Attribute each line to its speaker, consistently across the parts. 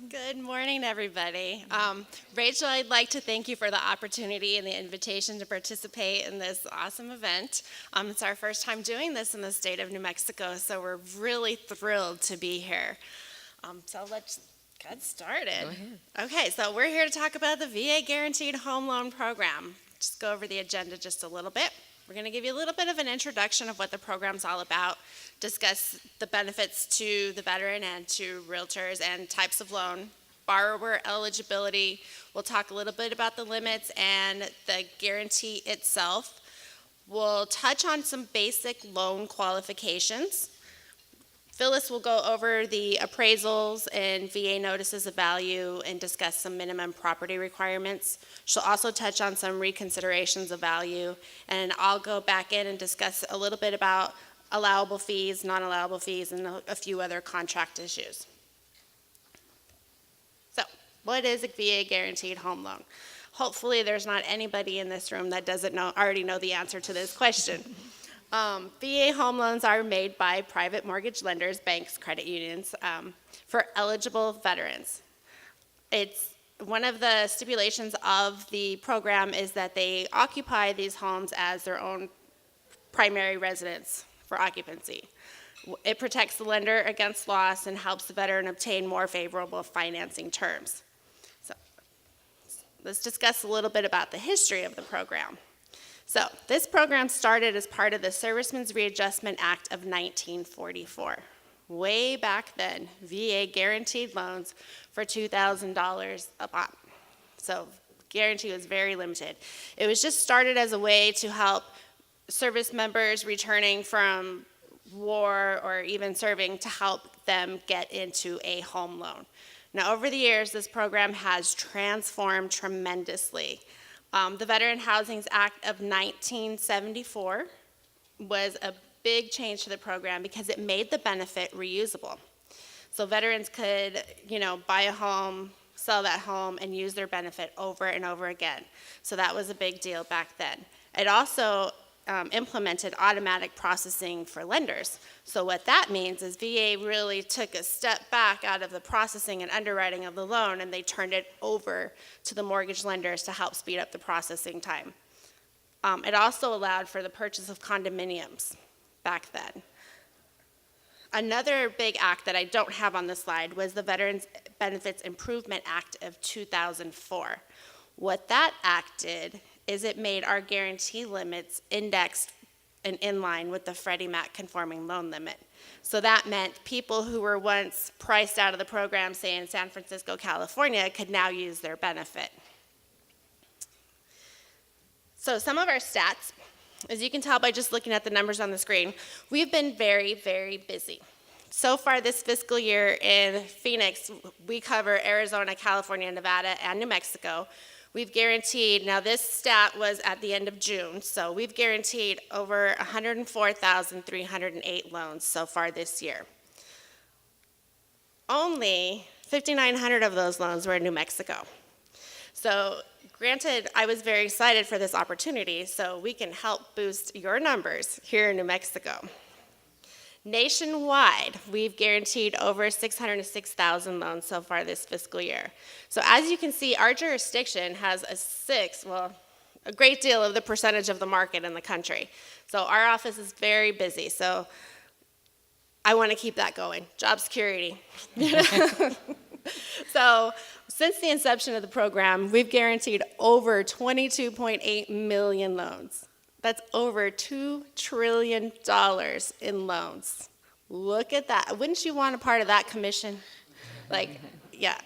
Speaker 1: Good morning, everybody. Rachel, I'd like to thank you for the opportunity and the invitation to participate in this awesome event. It's our first time doing this in the state of New Mexico, so we're really thrilled to be here. So let's get started.
Speaker 2: Go ahead.
Speaker 1: Okay, so we're here to talk about the VA Guaranteed Home Loan Program. Just go over the agenda just a little bit. We're going to give you a little bit of an introduction of what the program's all about, discuss the benefits to the veteran and to realtors and types of loan, borrower eligibility. We'll talk a little bit about the limits and the guarantee itself. We'll touch on some basic loan qualifications. Phyllis will go over the appraisals and VA notices of value and discuss some minimum property requirements. She'll also touch on some reconsiderations of value, and I'll go back in and discuss a little bit about allowable fees, non-allowable fees, and a few other contract issues. So, what is a VA Guaranteed Home Loan? Hopefully there's not anybody in this room that doesn't already know the answer to this question. VA home loans are made by private mortgage lenders, banks, credit unions, for eligible veterans. It's one of the stipulations of the program is that they occupy these homes as their own primary residence for occupancy. It protects the lender against loss and helps the veteran obtain more favorable financing terms. So let's discuss a little bit about the history of the program. So this program started as part of the Servicemen's Readjustment Act of 1944. Way back then, VA guaranteed loans for $2,000 a pop. So guarantee was very limited. It was just started as a way to help service members returning from war or even serving to help them get into a home loan. Now, over the years, this program has transformed tremendously. The Veteran Housing Act of 1974 was a big change to the program because it made the benefit reusable. So veterans could, buy a home, sell that home, and use their benefit over and over again. So that was a big deal back then. It also implemented automatic processing for lenders. So what that means is VA really took a step back out of the processing and underwriting of the loan, and they turned it over to the mortgage lenders to help speed up the processing time. It also allowed for the purchase of condominiums back then. Another big act that I don't have on the slide was the Veterans Benefits Improvement Act of 2004. What that act did is it made our guarantee limits indexed and in line with the Freddie Mac conforming loan limit. So that meant people who were once priced out of the program, say in San Francisco, California, could now use their benefit. So some of our stats, as you can tell by just looking at the numbers on the screen, we've been very, very busy. So far this fiscal year in Phoenix, we cover Arizona, California, Nevada, and New Mexico. We've guaranteed, now this stat was at the end of June, so we've guaranteed over 104,308 loans so far this year. Only 5,900 of those loans were in New Mexico. So granted, I was very excited for this opportunity, so we can help boost your numbers here in New Mexico. Nationwide, we've guaranteed over 606,000 loans so far this fiscal year. So as you can see, our jurisdiction has a great deal of the percentage of the market in the country. So our office is very busy, so I want to keep that going. Job security. So since the inception of the program, we've guaranteed over 22.8 million loans. That's over $2 trillion in loans. Look at that. Wouldn't you want a part of that commission? Yeah.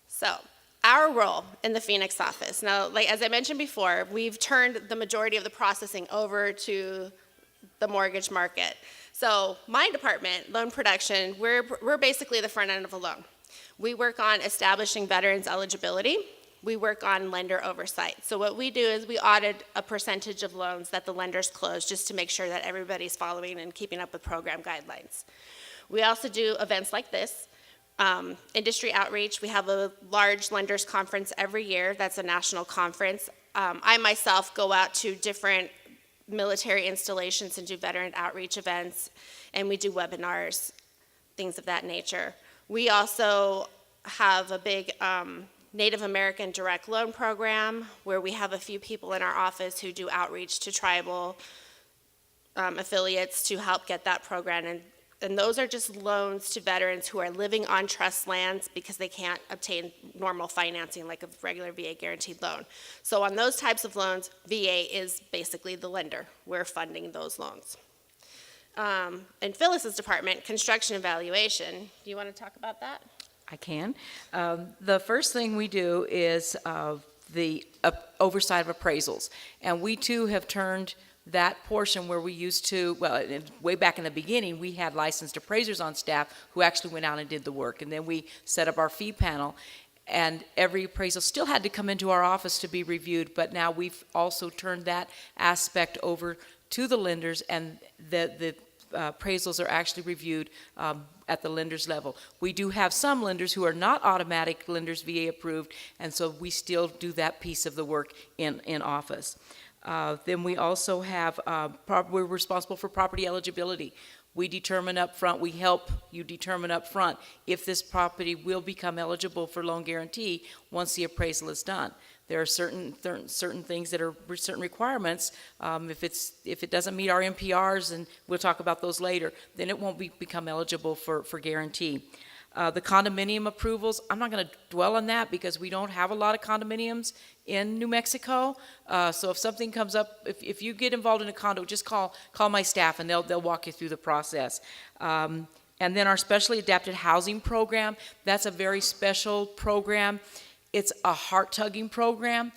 Speaker 1: So, our role in the Phoenix office. Now, as I mentioned before, we've turned the majority of the processing over to the mortgage market. So, my department, loan production, we're basically the front end of a loan. We work on establishing veterans' eligibility. We work on lender oversight. So what we do is we audit a percentage of loans that the lenders close just to make sure that everybody's following and keeping up with program guidelines. We also do events like this, industry outreach. We have a large lenders conference every year. That's a national conference. I myself go out to different military installations and do veteran outreach events, and we do webinars. things of that nature. We also have a big Native American direct loan program where we have a few people in our office who do outreach to tribal affiliates to help get that program. And those are just loans to veterans who are living on trust lands because they can't obtain normal financing like a regular VA guaranteed loan. So on those types of loans, VA is basically the lender. We're funding those loans. In Phyllis's department, construction evaluation, do you want to talk about that?
Speaker 2: I can. The first thing we do is the oversight of appraisals. And we too have turned that portion where we used to, well, way back in the beginning, we had licensed appraisers on staff who actually went out and did the work. And then we set up our fee panel, and every appraisal still had to come into our office to be reviewed, but now we've also turned that aspect over to the lenders, and the appraisals are actually reviewed at the lender's level. We do have some lenders who are not automatic lenders VA approved, and so we still do that piece of the work in office. Then we also have, we're responsible for property eligibility. We determine up front, we help you determine up front if this property will become eligible for loan guarantee once the appraisal is done. There are certain things that are certain requirements. If it doesn't meet our MPRs, and we'll talk about those later, then it won't become eligible for guarantee. The condominium approvals, I'm not going to dwell on that because we don't have a lot of condominiums in New Mexico. So if something comes up, if you get involved in a condo, just call my staff and they'll walk you through the process. And then our specially adapted housing program, that's a very special program. It's a heart-tugging program.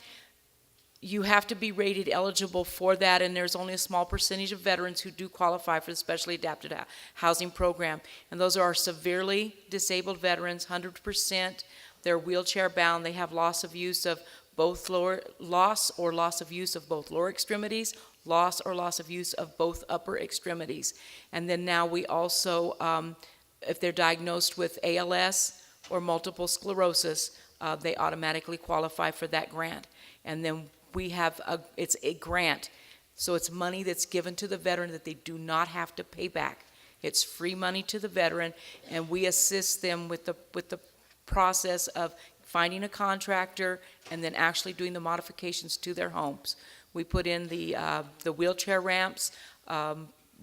Speaker 2: You have to be rated eligible for that, and there's only a small percentage of veterans who do qualify for the specially adapted housing program. And those are our severely disabled veterans, 100%. They're wheelchair bound. They have loss of use of both loss of use of both lower extremities, loss of use of both upper extremities. And then now we also, if they're diagnosed with ALS or multiple sclerosis, they automatically qualify for that grant. And then we have it's a grant, so it's money that's given to the veteran that they do not have to pay back. It's free money to the veteran, and we assist them with the process of finding a contractor and then actually doing the modifications to their homes. We put in the wheelchair ramps.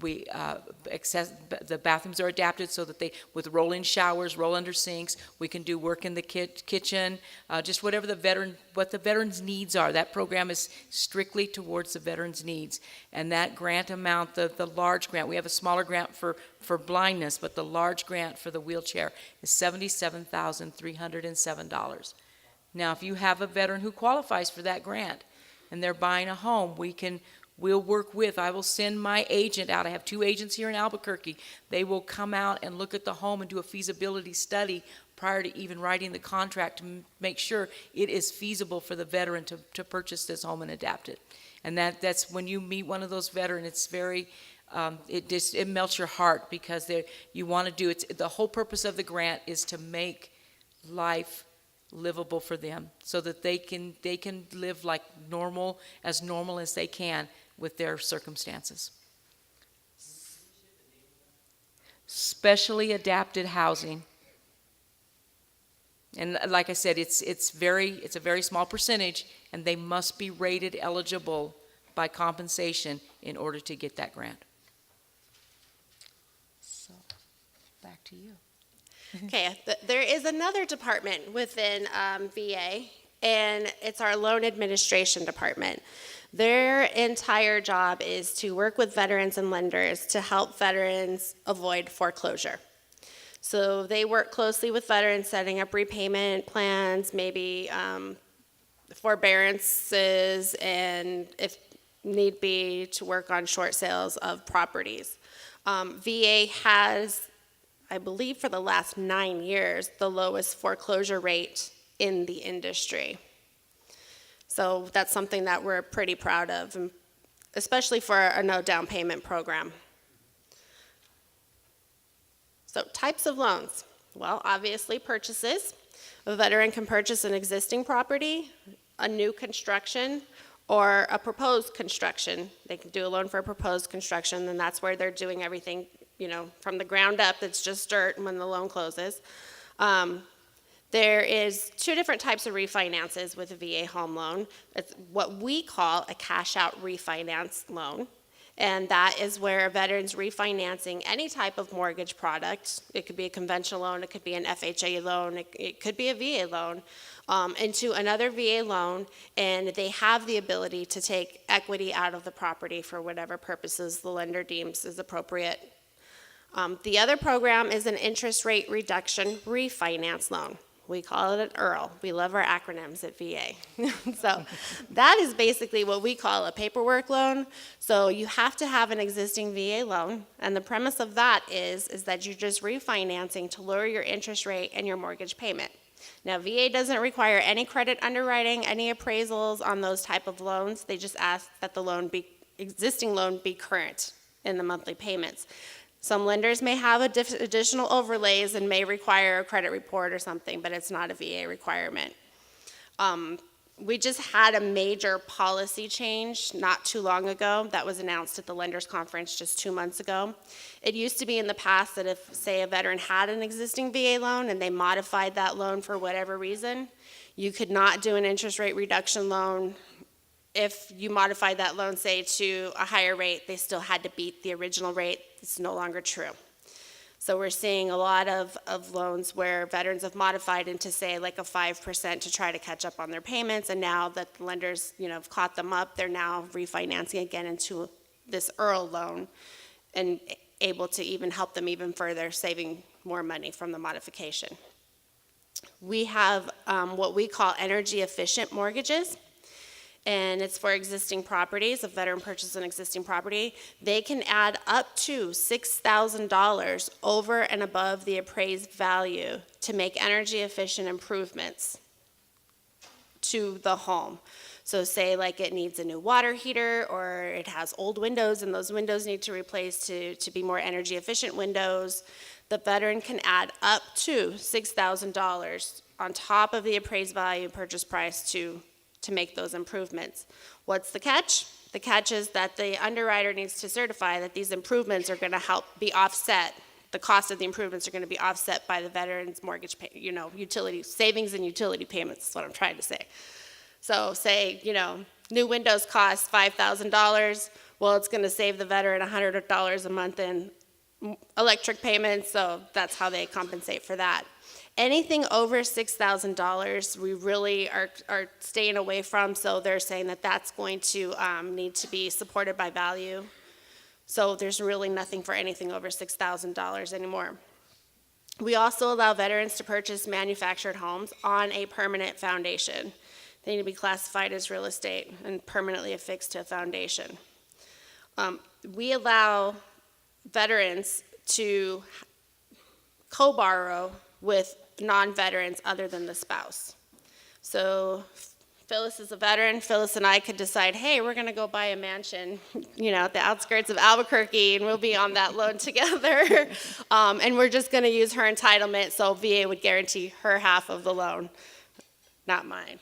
Speaker 2: The bathrooms are adapted so that with roll-in showers, roll-under sinks, we can do work in the kitchen, just whatever what the veteran's needs are. That program is strictly towards the veteran's needs. And that grant amount, the large grant, we have a smaller grant for blindness, but the large grant for the wheelchair is $77,307. Now, if you have a veteran who qualifies for that grant and they're buying a home, we'll work I will send my agent out. I have 2 agents here in Albuquerque. They will come out and look at the home and do a feasibility study prior to even writing the contract to make sure it is feasible for the veteran to purchase this home and adapt it. And that's when you meet one of those veterans, it's very, it melts your heart because you want to do it. The whole purpose of the grant is to make life livable for them so that they can live like normal as they can with their circumstances. Specially adapted housing. And like I said, it's a very small percentage, and they must be rated eligible by compensation in order to get that grant. So, back to you.
Speaker 1: Okay, there is another department within VA, and it's our loan administration department. Their entire job is to work with veterans and lenders to help veterans avoid foreclosure. So they work closely with veterans, setting up repayment plans, maybe forbearances, and if need be, to work on short sales of properties. VA has, I believe for the last 9 years, the lowest foreclosure rate in the industry. So that's something that we're pretty proud of, especially for a no down payment program. So types of loans. Well, obviously purchases. A veteran can purchase an existing property, a new construction, or a proposed construction. They can do a loan for a proposed construction, and that's where they're doing everything from the ground up, it's just dirt when the loan closes. There is two different types of refinances with a VA home loan. It's what we call a cash-out refinance loan, and that is where a veteran's refinancing any type of mortgage product. It could be a conventional loan, it could be an FHA loan, it could be a VA loan, into another VA loan, and they have the ability to take equity out of the property for whatever purposes the lender deems is appropriate. The other program is an interest rate reduction refinance loan. We call it an EARL. We love our acronyms at VA. So that is basically what we call a paperwork loan. So you have to have an existing VA loan, and the premise of that is that you're just refinancing to lower your interest rate and your mortgage payment. Now, VA doesn't require any credit underwriting, any appraisals on those type of loans. They just ask that the existing loan be current in the monthly payments. Some lenders may have additional overlays and may require a credit report or something, but it's not a VA requirement. We just had a major policy change not too long ago that was announced at the lenders conference just 2 months ago. It used to be in the past that if, say, a veteran had an existing VA loan and they modified that loan for whatever reason, you could not do an interest rate reduction loan. If you modified that loan, say, to a higher rate, they still had to beat the original rate. It's no longer true. So we're seeing a lot of loans where veterans have modified into, say, like a 5% to try to catch up on their payments, and now that the lenders, have caught them up, they're now refinancing again into this EARL loan and able to even help them even further, saving more money from the modification. We have what we call energy efficient mortgages, and it's for existing properties. If a veteran purchases an existing property, they can add up to $6,000 over and above the appraised value to make energy efficient improvements to the home. So say like it needs a new water heater, or it has old windows and those windows need to replace to be more energy efficient windows. The veteran can add up to $6,000 on top of the appraised value purchase price to make those improvements. What's the catch? The catch is that the underwriter needs to certify that these improvements are going to help be offset. The cost of the improvements are going to be offset by the veteran's mortgage, utility savings and utility payments is what I'm trying to say. So say, new windows cost $5,000. Well, it's going to save the veteran $100 a month in electric payments, so that's how they compensate for that. Anything over $6,000, we really are staying away from, so they're saying that that's going to need to be supported by value. So there's really nothing for anything over $6,000 anymore. We also allow veterans to purchase manufactured homes on a permanent foundation. They need to be classified as real estate and permanently affixed to a foundation. We allow veterans to co-borrow with non-veterans other than the spouse. So Phyllis is a veteran. Phyllis and I could decide, hey, we're going to go buy a mansion, at the outskirts of Albuquerque, and we'll be on that loan together. And we're just going to use her entitlement, so VA would guarantee her half of the loan, not mine.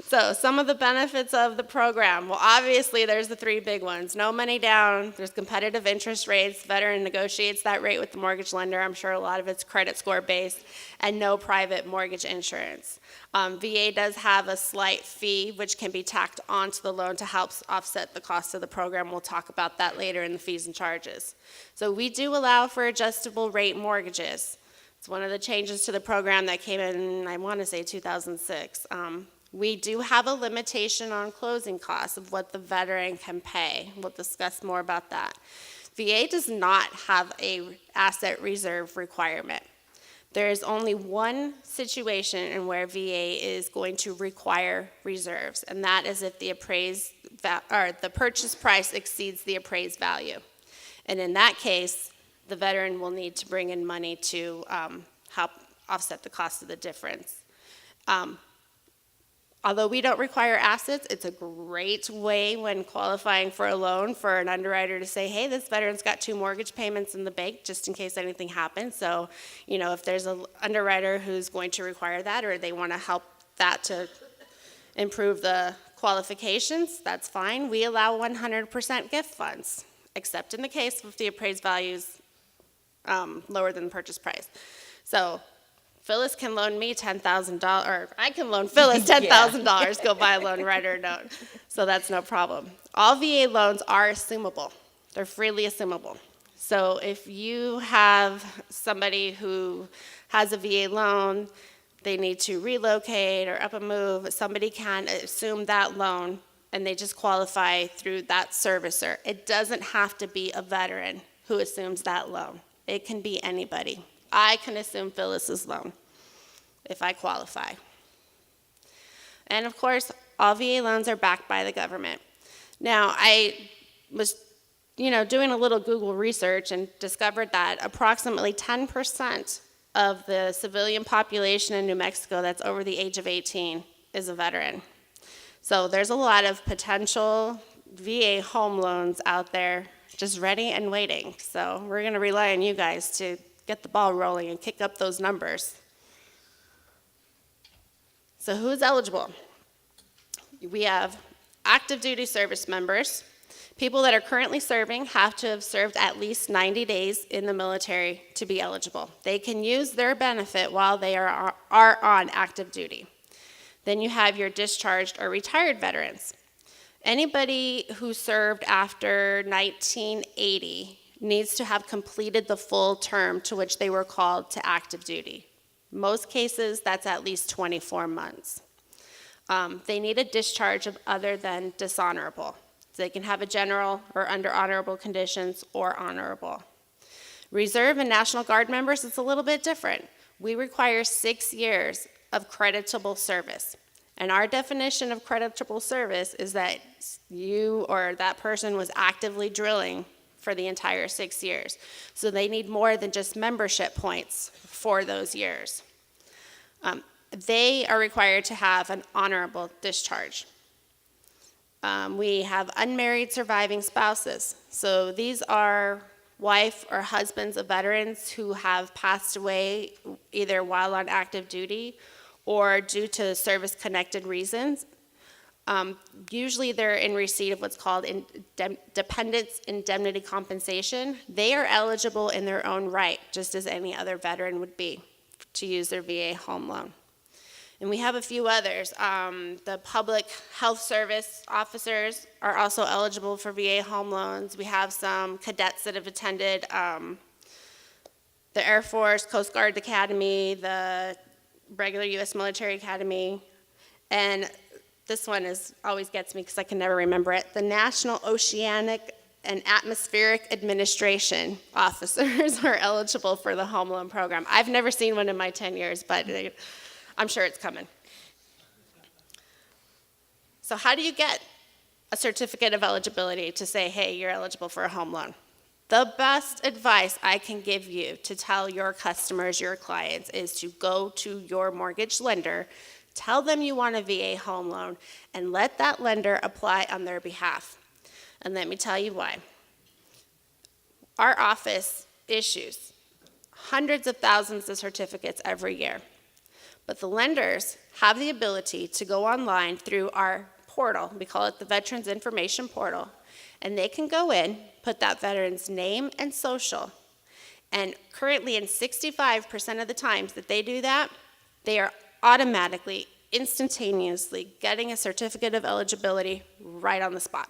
Speaker 1: So some of the benefits of the program. Well, obviously, there's the three big ones. No money down. There's competitive interest rates. Veteran negotiates that rate with the mortgage lender. I'm sure a lot of it's credit score based. And no private mortgage insurance. VA does have a slight fee, which can be tacked onto the loan to help offset the cost of the program. We'll talk about that later in the fees and charges. So we do allow for adjustable rate mortgages. It's one of the changes to the program that came in, I want to say, 2006. We do have a limitation on closing costs of what the veteran can pay. We'll discuss more about that. VA does not have a asset reserve requirement. There is only one situation in where VA is going to require reserves, and that is if the purchase price exceeds the appraised value. And in that case, the veteran will need to bring in money to help offset the cost of the difference. Although we don't require assets, it's a great way when qualifying for a loan for an underwriter to say, hey, this veteran's got 2 mortgage payments in the bank just in case anything happens. So, if there's an underwriter who's going to require that, or they want to help that to improve the qualifications, that's fine. We allow 100% gift funds. except in the case if the appraised value's lower than the purchase price. So Phyllis can loan me $10,000, or I can loan Phyllis $10,000, go buy a loan, write her a note. So that's no problem. All VA loans are assumable. They're freely assumable. So if you have somebody who has a VA loan, they need to relocate or up and move, somebody can assume that loan and they just qualify through that servicer. It doesn't have to be a veteran who assumes that loan. It can be anybody. I can assume Phyllis's loan if I qualify. And of course, all VA loans are backed by the government. Now, I was doing a little Google research and discovered that approximately 10% of the civilian population in New Mexico that's over the age of 18 is a veteran. So there's a lot of potential VA home loans out there just ready and waiting. So we're going to rely on you guys to get the ball rolling and kick up those numbers. So who's eligible? We have active duty service members. People that are currently serving have to have served at least 90 days in the military to be eligible. They can use their benefit while they are on active duty. Then you have your discharged or retired veterans. Anybody who served after 1980 needs to have completed the full term to which they were called to active duty. Most cases, that's at least 24 months. They need a discharge of other than dishonorable. So they can have a general or under honorable conditions or honorable. Reserve and National Guard members, it's a little bit different. We require 6 years of creditable service. And our definition of creditable service is that you or that person was actively drilling for the entire 6 years. So they need more than just membership points for those years. They are required to have an honorable discharge. We have unmarried surviving spouses. So these are wife or husbands of veterans who have passed away either while on active duty or due to service-connected reasons. Usually they're in receipt of what's called dependents indemnity compensation. They are eligible in their own right, just as any other veteran would be, to use their VA home loan. And we have a few others. The public health service officers are also eligible for VA home loans. We have some cadets that have attended the Air Force, Coast Guard Academy, the regular U.S. Military Academy, and this one always gets me because I can never remember it. The National Oceanic and Atmospheric Administration officers are eligible for the home loan program. I've never seen one in my 10 years, but I'm sure it's coming. So how do you get a certificate of eligibility to say, hey, you're eligible for a home loan? The best advice I can give you to tell your customers, your clients, is to go to your mortgage lender, tell them you want a VA home loan, and let that lender apply on their behalf. And let me tell you why. Our office issues hundreds of thousands of certificates every year. But the lenders have the ability to go online through our portal, we call it the Veterans Information Portal, and they can go in, put that veteran's name and social, and currently in 65% of the times that they do that, they are automatically, instantaneously getting a certificate of eligibility right on the spot.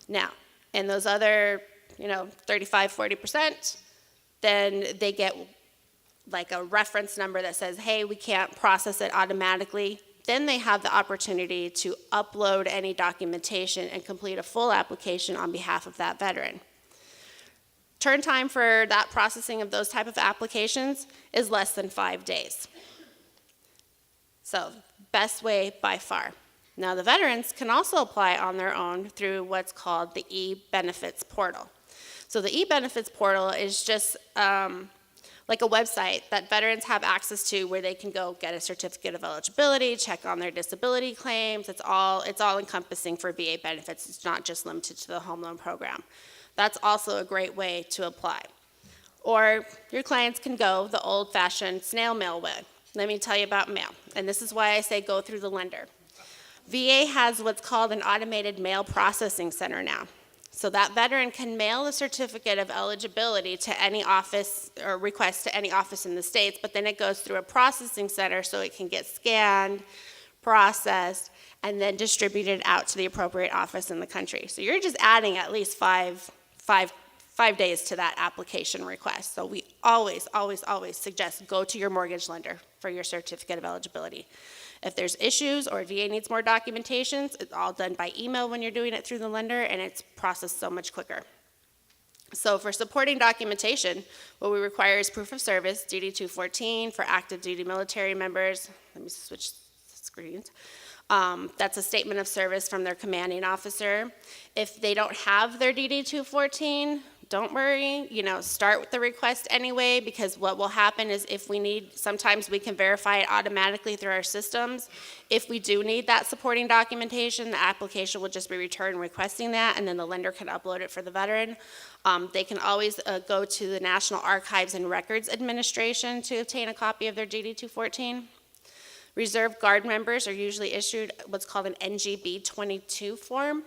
Speaker 1: Now, in those other, 35, 40%, then they get like a reference number that says, hey, we can't process it automatically. Then they have the opportunity to upload any documentation and complete a full application on behalf of that veteran. Turn time for that processing of those type of applications is less than 5 days. So, best way by far. Now, the veterans can also apply on their own through what's called the Ebenefits Portal. So the Ebenefits Portal is just like a website that veterans have access to where they can go get a certificate of eligibility, check on their disability claims. It's all encompassing for VA benefits. It's not just limited to the home loan program. That's also a great way to apply. Or your clients can go the old-fashioned snail mail way. Let me tell you about mail, and this is why I say go through the lender. VA has what's called an automated mail processing center now. So that veteran can mail a certificate of eligibility to any office or request to any office in the States, but then it goes through a processing center so it can get scanned, processed, and then distributed out to the appropriate office in the country. So you're just adding at least five days to that application request. So we always suggest go to your mortgage lender for your certificate of eligibility. If there's issues or VA needs more documentations, it's all done by email when you're doing it through the lender, and it's processed so much quicker. So for supporting documentation, what we require is proof of service, DD-214 for active duty military members. Let me switch screens. That's a statement of service from their commanding officer. If they don't have their DD-214, don't worry, start with the request anyway, because what will happen is if we need, sometimes we can verify it automatically through our systems. If we do need that supporting documentation, the application will just be returned requesting that, and then the lender can upload it for the veteran. They can always go to the National Archives and Records Administration to obtain a copy of their DD-214. Reserve Guard members are usually issued what's called an NGB 22 form,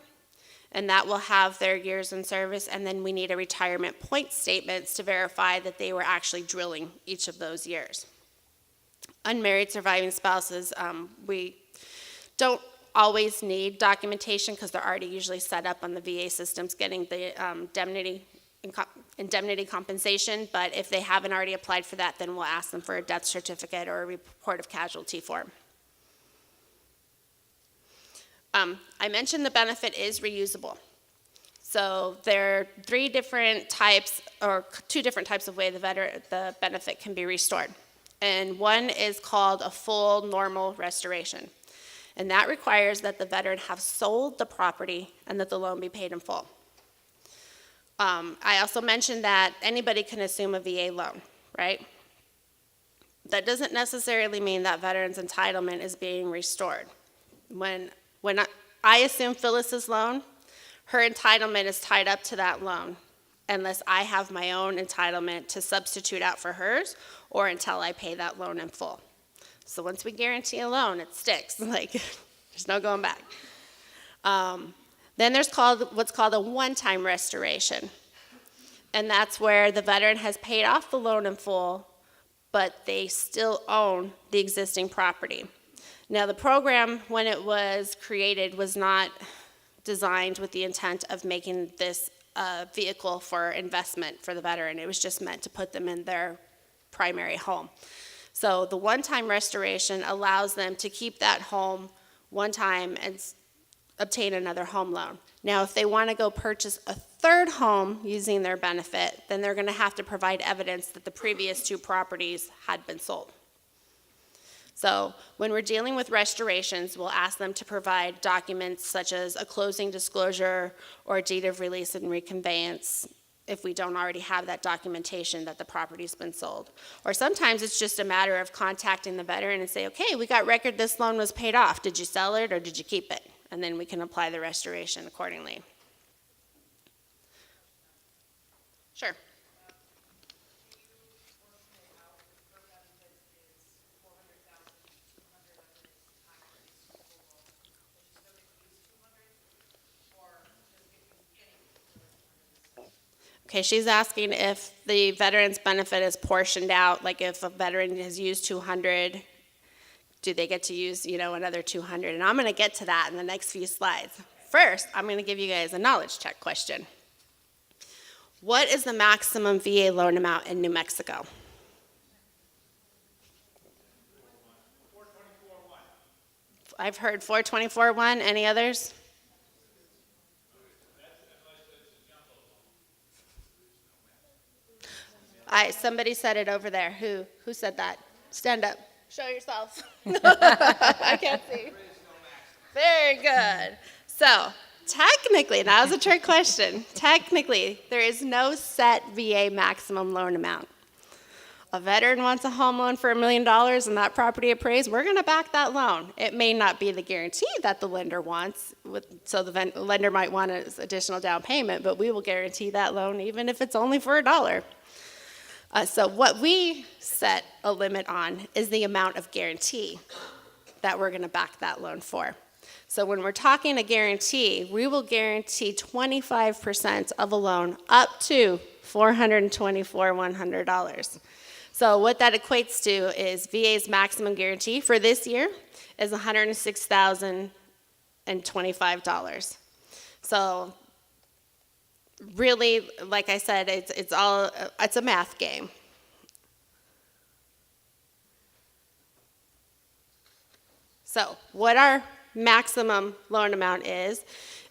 Speaker 1: and that will have their years in service, and then we need a retirement point statements to verify that they were actually drilling each of those years. Unmarried surviving spouses, we don't always need documentation because they're already usually set up on the VA systems getting the indemnity compensation, but if they haven't already applied for that, then we'll ask them for a death certificate or a report of casualty form. I mentioned the benefit is reusable. So there are two different types of way the benefit can be restored. And one is called a full normal restoration. And that requires that the veteran have sold the property and that the loan be paid in full. I also mentioned that anybody can assume a VA loan, right? That doesn't necessarily mean that veteran's entitlement is being restored. When I assume Phyllis's loan, her entitlement is tied up to that loan unless I have my own entitlement to substitute out for hers or until I pay that loan in full. So once we guarantee a loan, it sticks. There's no going back. Then there's what's called a one-time restoration. And that's where the veteran has paid off the loan in full, but they still own the existing property. Now, the program, when it was created, was not designed with the intent of making this a vehicle for investment for the veteran. It was just meant to put them in their primary home. So the one-time restoration allows them to keep that home one time and obtain another home loan. Now, if they want to go purchase a third home using their benefit, then they're going to have to provide evidence that the previous two properties had been sold. So when we're dealing with restorations, we'll ask them to provide documents such as a closing disclosure or a deed of release and reconveyance if we don't already have that documentation that the property's been sold. Or sometimes it's just a matter of contacting the veteran and say, okay, we got record this loan was paid off. Did you sell it or did you keep it? And then we can apply the restoration accordingly. Sure. Okay, she's asking if the veteran's benefit is portioned out, like if a veteran has used 200, do they get to use, another 200? And I'm going to get to that in the next few slides. First, I'm going to give you guys a knowledge check question. What is the maximum VA loan amount in New Mexico? I've heard 424.1. Any others? Somebody said it over there. Who said that? Stand up. Show yourself. I can't see. Very good. So, technically, that was a trick question. Technically, there is no set VA maximum loan amount. A veteran wants a home loan for $1 million and that property appraised, we're going to back that loan. It may not be the guarantee that the lender wants, so the lender might want an additional down payment, but we will guarantee that loan even if it's only for $1. So what we set a limit on is the amount of guarantee that we're going to back that loan for. So when we're talking a guarantee, we will guarantee 25% of a loan up to $424,100. So what that equates to is VA's maximum guarantee for this year is $106,025. So really, like I said, it's a math game. So what our maximum loan amount is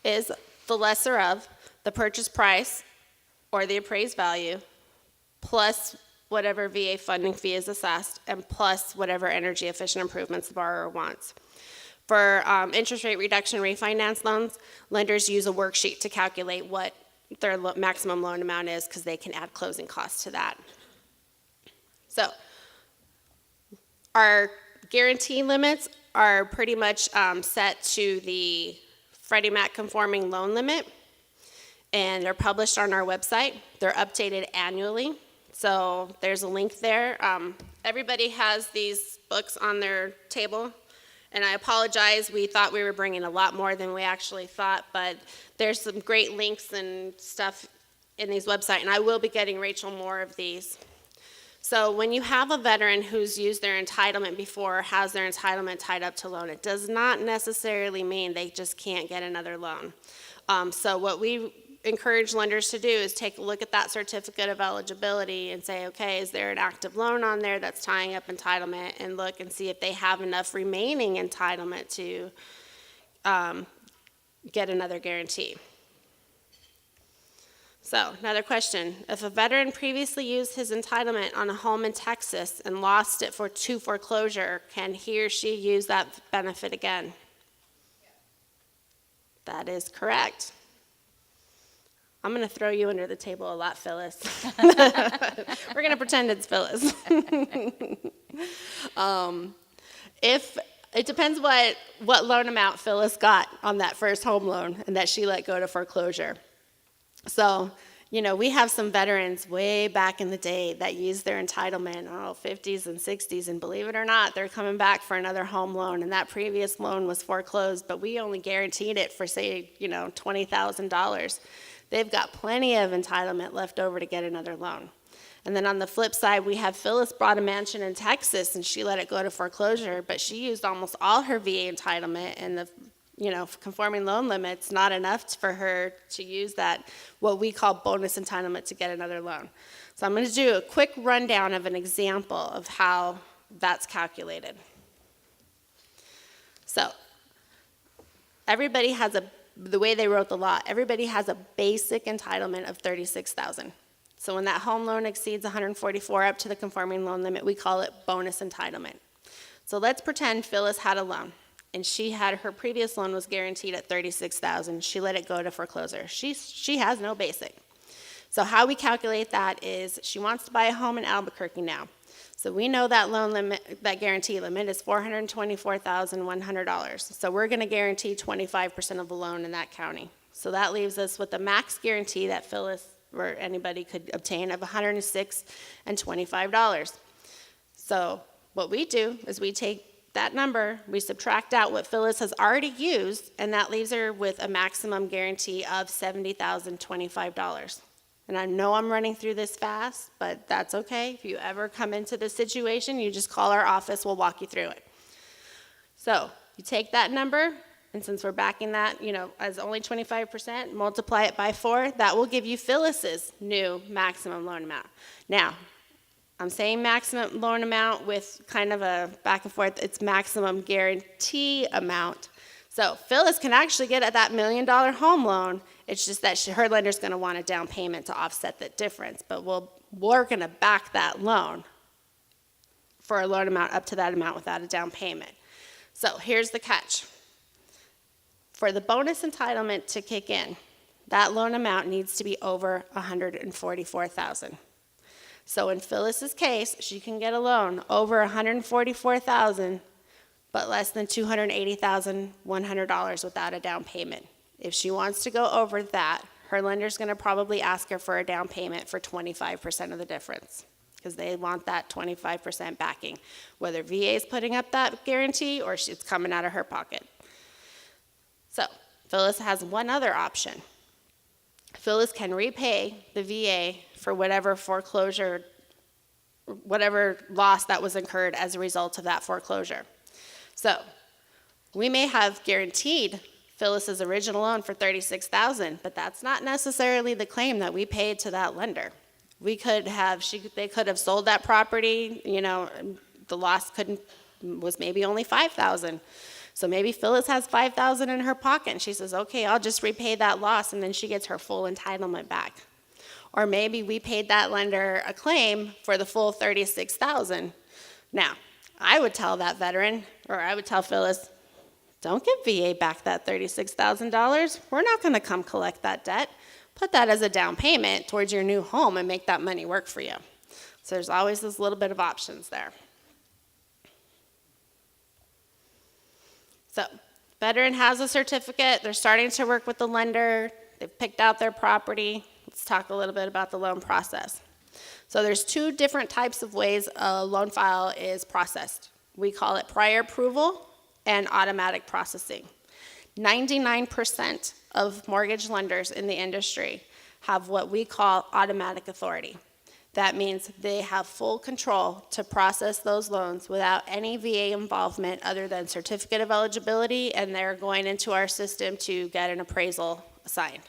Speaker 1: the lesser of the purchase price or the appraised value plus whatever VA funding fee is assessed and plus whatever energy efficient improvements the borrower wants. For interest rate reduction refinance loans, lenders use a worksheet to calculate what their maximum loan amount is because they can add closing costs to that. So our guarantee limits are pretty much set to the Freddie Mac conforming loan limit, and they're published on our website. They're updated annually, so there's a link there. Everybody has these books on their table, and I apologize, we thought we were bringing a lot more than we actually thought, but there's some great links and stuff in these websites, and I will be getting Rachel more of these. So when you have a veteran who's used their entitlement before or has their entitlement tied up to loan, it does not necessarily mean they just can't get another loan. So what we encourage lenders to do is take a look at that certificate of eligibility and say, okay, is there an active loan on there that's tying up entitlement, and look and see if they have enough remaining entitlement to get another guarantee. So, another question. If a veteran previously used his entitlement on a home in Texas and lost it to foreclosure, can he or she use that benefit again? That is correct. I'm going to throw you under the table a lot, Phyllis. We're going to pretend it's Phyllis. If it depends what loan amount Phyllis got on that first home loan and that she let go to foreclosure. So, we have some veterans way back in the day that used their entitlement, 50s and 60s, and believe it or not, they're coming back for another home loan, and that previous loan was foreclosed, but we only guaranteed it for, say, $20,000. They've got plenty of entitlement left over to get another loan. And then on the flip side, we have Phyllis bought a mansion in Texas, and she let it go to foreclosure, but she used almost all her VA entitlement, and the conforming loan limit's not enough for her to use that, what we call bonus entitlement, to get another loan. So I'm going to do a quick rundown of an example of how that's calculated. So everybody has the way they wrote the law, everybody has a basic entitlement of $36,000. So when that home loan exceeds $144,000 up to the conforming loan limit, we call it bonus entitlement. So let's pretend Phyllis had a loan, and her previous loan was guaranteed at $36,000. She let it go to foreclosure. She has no basic. So how we calculate that is she wants to buy a home in Albuquerque now. So we know that loan limit, that guarantee limit, is $424,100. So we're going to guarantee 25% of the loan in that county. So that leaves us with a max guarantee that Phyllis or anybody could obtain of $106,025. So what we do is we take that number, we subtract out what Phyllis has already used, and that leaves her with a maximum guarantee of $70,025. And I know I'm running through this fast, but that's okay. If you ever come into this situation, you just call our office, we'll walk you through it. So you take that number, and since we're backing that, as only 25%, multiply it by 4, that will give you Phyllis's new maximum loan amount. Now, I'm saying maximum loan amount with kind of a back and forth. It's maximum guarantee amount. So Phyllis can actually get at that $1 million home loan. It's just that her lender's going to want a down payment to offset that difference. But we're going to back that loan for a loan amount up to that amount without a down payment. So here's the catch. For the bonus entitlement to kick in, that loan amount needs to be over $144,000. So in Phyllis's case, she can get a loan over $144,000, but less than $280,100 without a down payment. If she wants to go over that, her lender's going to probably ask her for a down payment for 25% of the difference, because they want that 25% backing, whether VA is putting up that guarantee or it's coming out of her pocket. So Phyllis has one other option. Phyllis can repay the VA for whatever foreclosure, whatever loss that was incurred as a result of that foreclosure. So we may have guaranteed Phyllis's original loan for $36,000, but that's not necessarily the claim that we paid to that lender. They could have sold that property, the loss was maybe only $5,000. So maybe Phyllis has $5,000 in her pocket, and she says, okay, I'll just repay that loss, and then she gets her full entitlement back. Or maybe we paid that lender a claim for the full $36,000. Now, I would tell that veteran, or I would tell Phyllis, don't give VA back that $36,000. We're not going to come collect that debt. Put that as a down payment towards your new home and make that money work for you. So there's always this little bit of options there. So, veteran has a certificate. They're starting to work with the lender. They've picked out their property. Let's talk a little bit about the loan process. So there's two different types of ways a loan file is processed. We call it prior approval and automatic processing. 99% of mortgage lenders in the industry have what we call automatic authority. That means they have full control to process those loans without any VA involvement other than certificate of eligibility, and they're going into our system to get an appraisal assigned.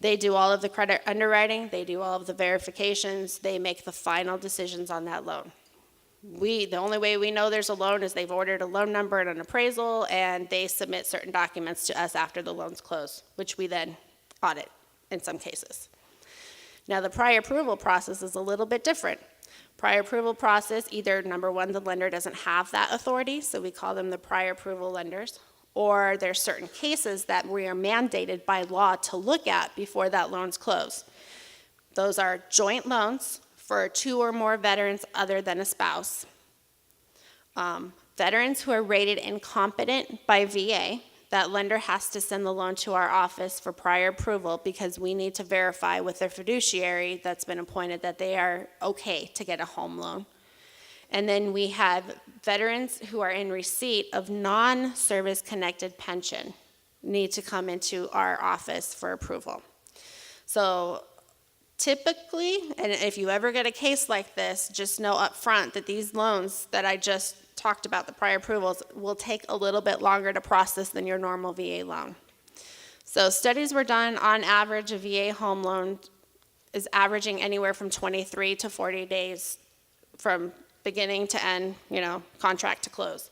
Speaker 1: They do all of the credit underwriting, they do all of the verifications, they make the final decisions on that loan. The only way we know there's a loan is they've ordered a loan number and an appraisal, and they submit certain documents to us after the loan's closed, which we then audit in some cases. Now, the prior approval process is a little bit different. Prior approval process, either number one, the lender doesn't have that authority, so we call them the prior approval lenders, or there's certain cases that we are mandated by law to look at before that loan's closed. Those are joint loans for 2 or more veterans other than a spouse. Veterans who are rated incompetent by VA, that lender has to send the loan to our office for prior approval because we need to verify with their fiduciary that's been appointed that they are okay to get a home loan. And then we have veterans who are in receipt of non-service connected pension need to come into our office for approval. So typically, and if you ever get a case like this, just know up front that these loans that I just talked about, the prior approvals, will take a little bit longer to process than your normal VA loan. So studies were done on average, a VA home loan is averaging anywhere from 23 to 40 days from beginning to end, contract to close.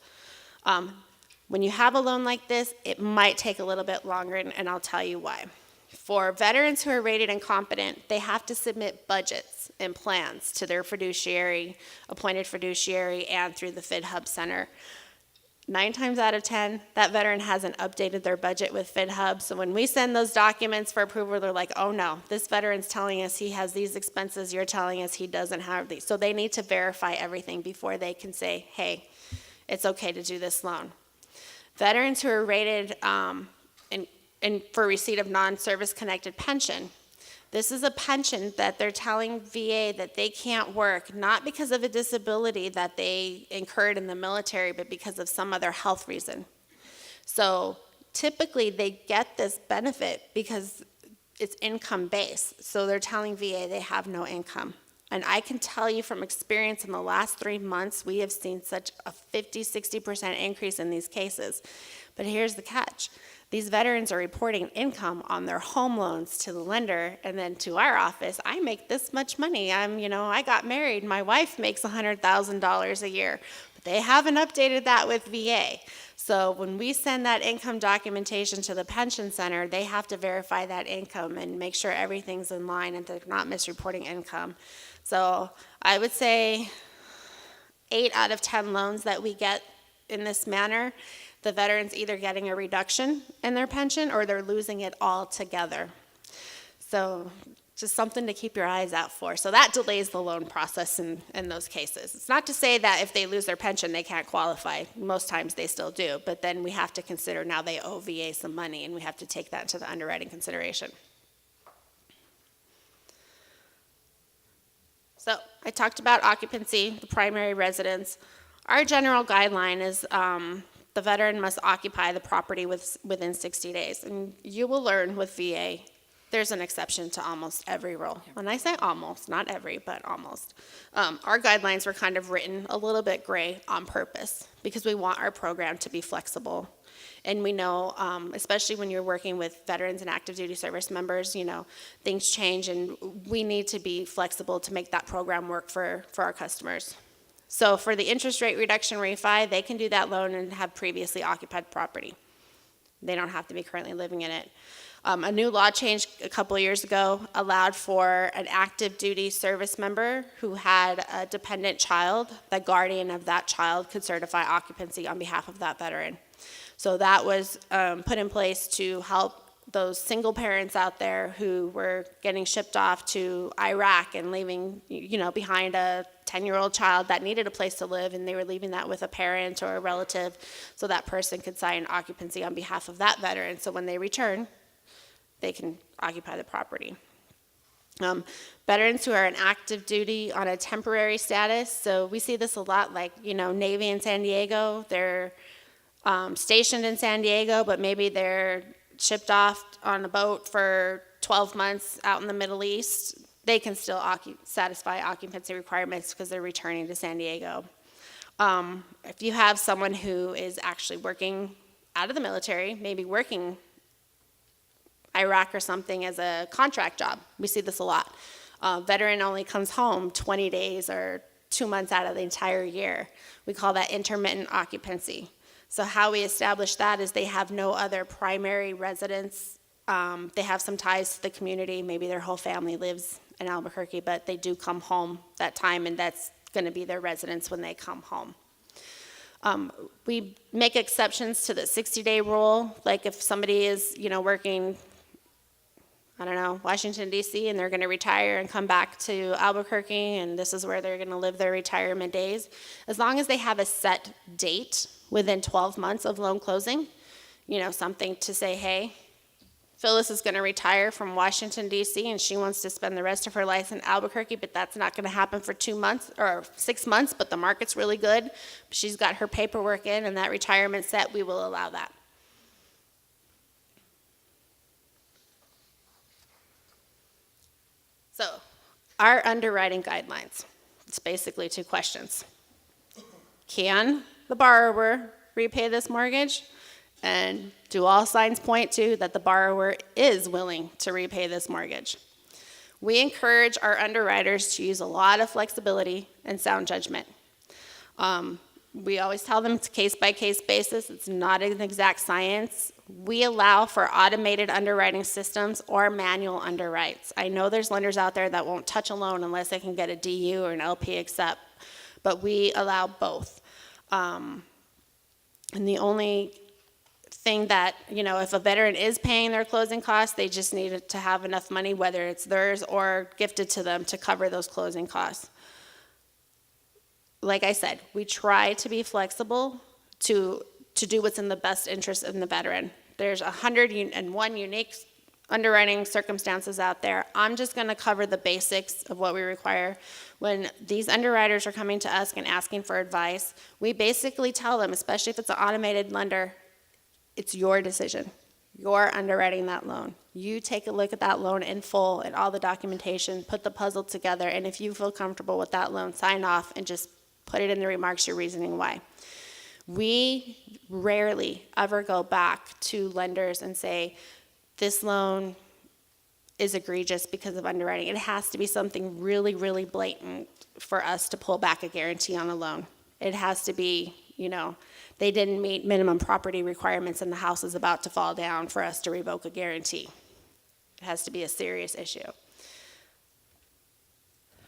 Speaker 1: When you have a loan like this, it might take a little bit longer, and I'll tell you why. For veterans who are rated incompetent, they have to submit budgets and plans to their fiduciary, appointed fiduciary, and through the FidHub Center. 9 times out of 10, that veteran hasn't updated their budget with FidHub, so when we send those documents for approval, they're like, oh no, this veteran's telling us he has these expenses, you're telling us he doesn't have these. So they need to verify everything before they can say, hey, it's okay to do this loan. Veterans who are rated for receipt of non-service connected pension. This is a pension that they're telling VA that they can't work, not because of a disability that they incurred in the military, but because of some other health reason. So typically they get this benefit because it's income-based. So they're telling VA they have no income. And I can tell you from experience in the last 3 months, we have seen such a 50-60% increase in these cases. But here's the catch. These veterans are reporting income on their home loans to the lender and then to our office. I make this much money. I got married. My wife makes $100,000 a year. But they haven't updated that with VA. So when we send that income documentation to the pension center, they have to verify that income and make sure everything's in line and they're not misreporting income. So I would say 8 out of 10 loans that we get in this manner, the veteran's either getting a reduction in their pension or they're losing it altogether. So just something to keep your eyes out for. So that delays the loan process in those cases. It's not to say that if they lose their pension, they can't qualify. Most times they still do, but then we have to consider now they owe VA some money, and we have to take that into the underwriting consideration. So I talked about occupancy, the primary residence. Our general guideline is the veteran must occupy the property within 60 days. And you will learn with VA, there's an exception to almost every rule. And I say almost, not every, but almost. Our guidelines were kind of written a little bit gray on purpose because we want our program to be flexible. And we know, especially when you're working with veterans and active duty service members, things change and we need to be flexible to make that program work for our customers. So for the interest rate reduction refi, they can do that loan and have previously occupied property. They don't have to be currently living in it. A new law change a couple of years ago allowed for an active duty service member who had a dependent child, the guardian of that child could certify occupancy on behalf of that veteran. So that was put in place to help those single parents out there who were getting shipped off to Iraq and leaving, behind a 10-year-old child that needed a place to live, and they were leaving that with a parent or a relative, so that person could sign occupancy on behalf of that veteran. So when they return, they can occupy the property. Veterans who are in active duty on a temporary status, so we see this a lot, like, Navy in San Diego, they're stationed in San Diego, but maybe they're shipped off on a boat for 12 months out in the Middle East. They can still satisfy occupancy requirements because they're returning to San Diego. If you have someone who is actually working out of the military, maybe working Iraq or something as a contract job, we see this a lot. Veteran only comes home 20 days or 2 months out of the entire year. We call that intermittent occupancy. So how we establish that is they have no other primary residence. They have some ties to the community. Maybe their whole family lives in Albuquerque, but they do come home that time, and that's going to be their residence when they come home. We make exceptions to the 60-day rule. Like if somebody is, working, Washington, D.C., and they're going to retire and come back to Albuquerque, and this is where they're going to live their retirement days. As long as they have a set date within 12 months of loan closing, something to say, hey, Phyllis is going to retire from Washington, D.C., and she wants to spend the rest of her life in Albuquerque, but that's not going to happen for 2 months or 6 months, but the market's really good. She's got her paperwork in and that retirement set, we will allow that. So, our underwriting guidelines, it's basically 2 questions. Can the borrower repay this mortgage? And do all signs point to that the borrower is willing to repay this mortgage? We encourage our underwriters to use a lot of flexibility and sound judgment. We always tell them it's a case-by-case basis. It's not an exact science. We allow for automated underwriting systems or manual underwrites. I know there's lenders out there that won't touch a loan unless they can get a DU or an LP accept, but we allow both. And the only thing that, if a veteran is paying their closing costs, they just need to have enough money, whether it's theirs or gifted to them, to cover those closing costs. Like I said, we try to be flexible to do what's in the best interest of the veteran. There's 101 unique underwriting circumstances out there. I'm just going to cover the basics of what we require. When these underwriters are coming to us and asking for advice, we basically tell them, especially if it's an automated lender, it's your decision. You're underwriting that loan. You take a look at that loan in full and all the documentation, put the puzzle together, and if you feel comfortable with that loan, sign off and just put it in the remarks, your reasoning why. We rarely ever go back to lenders and say, this loan is egregious because of underwriting. It has to be something really, really blatant for us to pull back a guarantee on a loan. It has to be, they didn't meet minimum property requirements and the house is about to fall down for us to revoke a guarantee. It has to be a serious issue.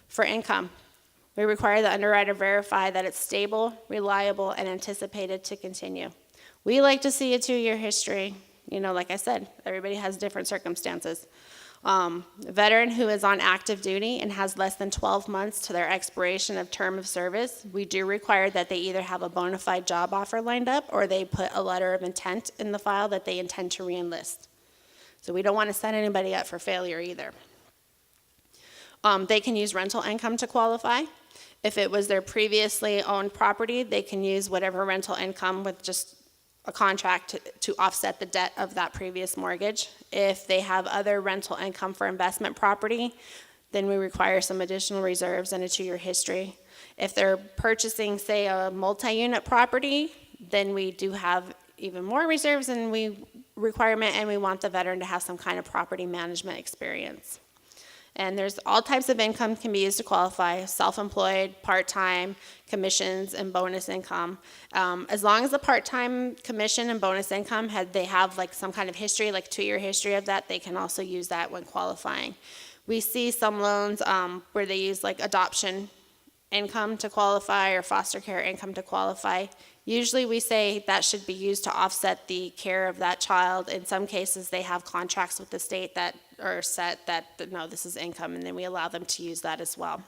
Speaker 1: For income, we require the underwriter verify that it's stable, reliable, and anticipated to continue. We like to see a 2-year history. Like I said, everybody has different circumstances. A veteran who is on active duty and has less than 12 months to their expiration of term of service, we do require that they either have a bona fide job offer lined up or they put a letter of intent in the file that they intend to re-enlist. So we don't want to set anybody up for failure either. They can use rental income to qualify. If it was their previously owned property, they can use whatever rental income with just a contract to offset the debt of that previous mortgage. If they have other rental income for investment property, then we require some additional reserves and a 2-year history. If they're purchasing, say, a multi-unit property, then we do have even more reserves and we want the veteran to have some kind of property management experience. And there's all types of income can be used to qualify: self-employed, part-time, commissions, and bonus income. As long as the part-time commission and bonus income they have like some kind of history, like 2-year history of that, they can also use that when qualifying. We see some loans where they use like adoption income to qualify or foster care income to qualify. Usually we say that should be used to offset the care of that child. In some cases, they have contracts with the state that are set that, no, this is income, and then we allow them to use that as well.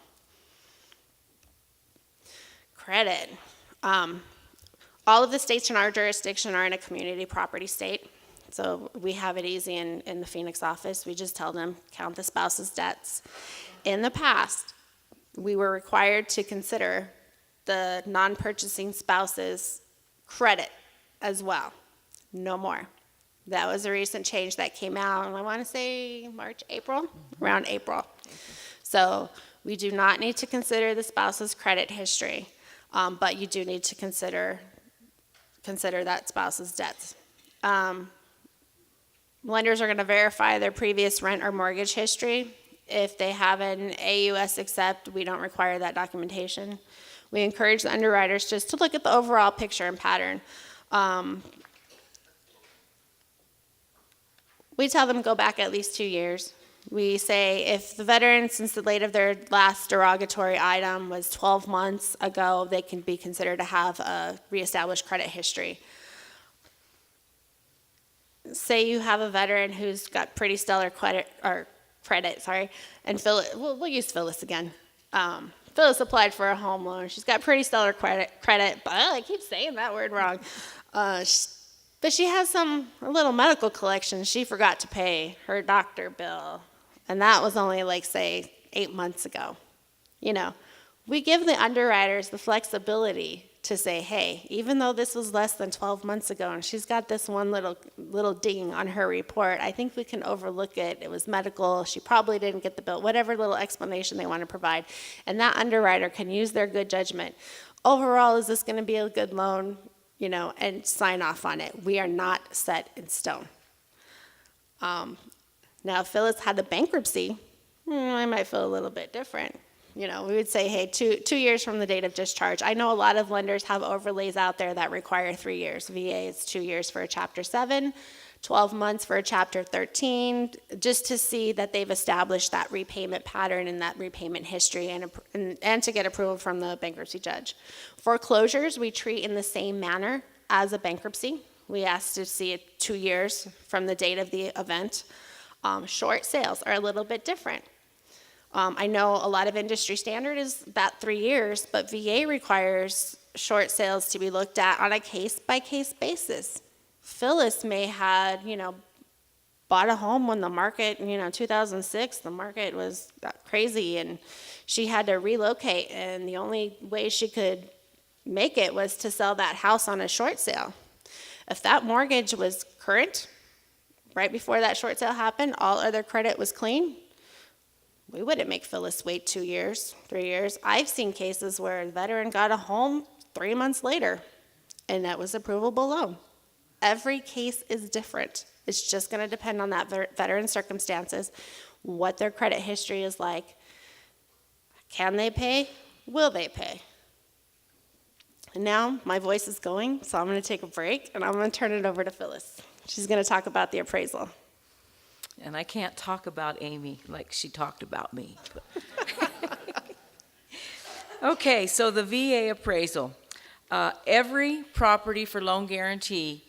Speaker 1: Credit. All of the states in our jurisdiction are in a community property state. So we have it easy in the Phoenix office. We just tell them, count the spouse's debts. In the past, we were required to consider the non-purchasing spouse's credit as well. No more. That was a recent change that came out, I want to say March, April, around April. So we do not need to consider the spouse's credit history, but you do need to consider that spouse's debts. Lenders are going to verify their previous rent or mortgage history. If they have an AUS accept, we don't require that documentation. We encourage the underwriters just to look at the overall picture and pattern. We tell them go back at least 2 years. We say if the veteran, since the date of their last derogatory item was 12 months ago, they can be considered to have a reestablished credit history. Say you have a veteran who's got pretty stellar credit, and we'll use Phyllis again. Phyllis applied for a home loan. She's got pretty stellar credit, but I keep saying that word wrong. But she has a little medical collection. She forgot to pay her doctor bill, and that was only say 8 months ago. We give the underwriters the flexibility to say, hey, even though this was less than 12 months ago and she's got this one little ding on her report, I think we can overlook it. It was medical. She probably didn't get the bill, whatever little explanation they want to provide. And that underwriter can use their good judgment. Overall, is this going to be a good loan? And sign off on it. We are not set in stone. Now, if Phyllis had a bankruptcy, I might feel a little bit different. We would say, hey, 2 years from the date of discharge. I know a lot of lenders have overlays out there that require 3 years. VA is 2 years for a Chapter 7, 12 months for a Chapter 13, just to see that they've established that repayment pattern and that repayment history and to get approval from the bankruptcy judge. Foreclosures, we treat in the same manner as a bankruptcy. We ask to see it 2 years from the date of the event. Short sales are a little bit different. I know a lot of industry standard is that 3 years, but VA requires short sales to be looked at on a case-by-case basis. Phyllis may had, bought a home when the market, 2006, the market was crazy and she had to relocate, and the only way she could make it was to sell that house on a short sale. If that mortgage was current, right before that short sale happened, all other credit was clean, we wouldn't make Phyllis wait 2 years, 3 years. I've seen cases where a veteran got a home 3 months later, and that was approvable loan. Every case is different. It's just going to depend on that veteran's circumstances, what their credit history is like. Can they pay? Will they pay? And now my voice is going, so I'm going to take a break, and I'm going to turn it over to Phyllis. She's going to talk about the appraisal.
Speaker 2: And I can't talk about Amy like she talked about me. Okay, so the VA appraisal. Every property for loan guarantee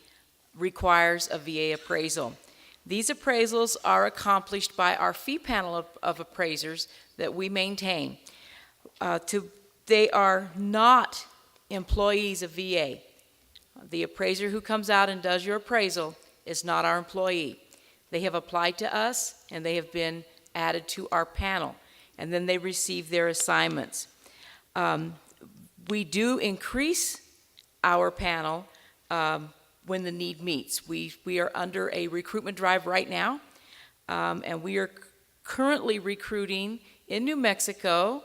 Speaker 2: requires a VA appraisal. These appraisals are accomplished by our fee panel of appraisers that we maintain. They are not employees of VA. The appraiser who comes out and does your appraisal is not our employee. They have applied to us, and they have been added to our panel, and then they receive their assignments. We do increase our panel when the need meets. We are under a recruitment drive right now, and we are currently recruiting in New Mexico,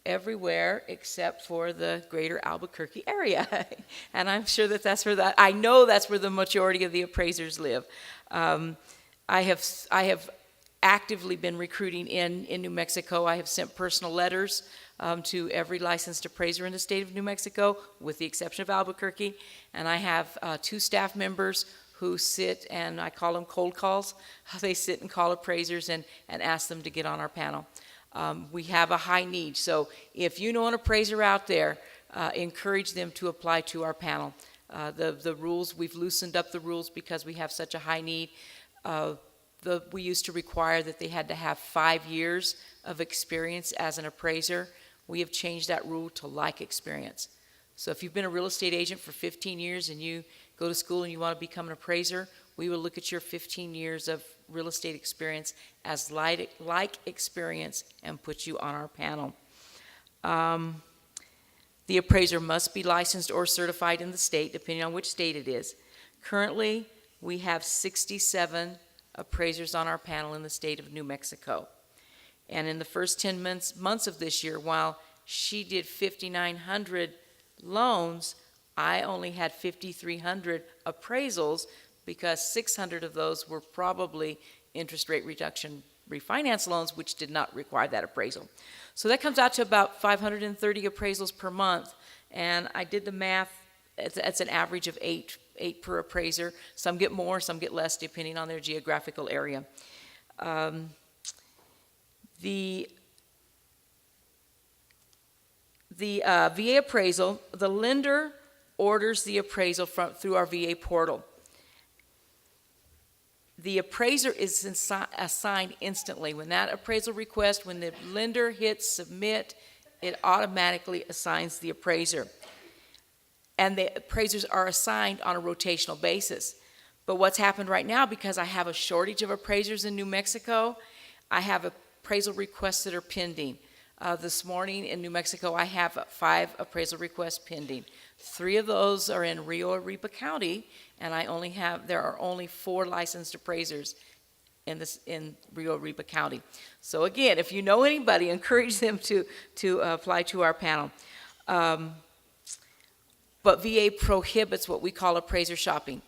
Speaker 2: everywhere except for the greater Albuquerque area. And I'm sure I know that's where the majority of the appraisers live. I have actively been recruiting in New Mexico. I have sent personal letters to every licensed appraiser in the state of New Mexico, with the exception of Albuquerque. And I have 2 staff members who sit, and I call them cold calls. They sit and call appraisers and ask them to get on our panel. We have a high need, so if you know an appraiser out there, encourage them to apply to our panel. The rules, we've loosened up the rules because we have such a high need. We used to require that they had to have 5 years of experience as an appraiser. We have changed that rule to like experience. So if you've been a real estate agent for 15 years and you go to school and you want to become an appraiser, we will look at your 15 years of real estate experience as like experience and put you on our panel. The appraiser must be licensed or certified in the state, depending on which state it is. Currently, we have 67 appraisers on our panel in the state of New Mexico. And in the first 10 months of this year, while she did 5,900 loans, I only had 5,300 appraisals, because 600 of those were probably interest rate reduction refinance loans, which did not require that appraisal. So that comes out to about 530 appraisals per month, and I did the math. It's an average of eight per appraiser. Some get more, some get less, depending on their geographical area. The VA appraisal, the lender orders the appraisal through our VA portal. The appraiser is assigned instantly. When that appraisal request, when the lender hits submit, it automatically assigns the appraiser. And the appraisers are assigned on a rotational basis. But what's happened right now, because I have a shortage of appraisers in New Mexico, I have appraisal requests that are pending. This morning in New Mexico, I have 5 appraisal requests pending. 3 of those are in Rio Arriba County, and there are only 4 licensed appraisers in Rio Arriba County. So again, if you know anybody, encourage them to apply to our panel. But VA prohibits what we call appraiser shopping.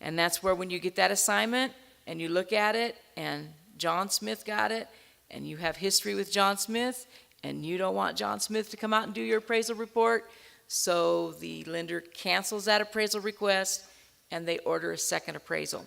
Speaker 2: And that's where, when you get that assignment and you look at it and John Smith got it, and you have history with John Smith, and you don't want John Smith to come out and do your appraisal report, so the lender cancels that appraisal request and they order a second appraisal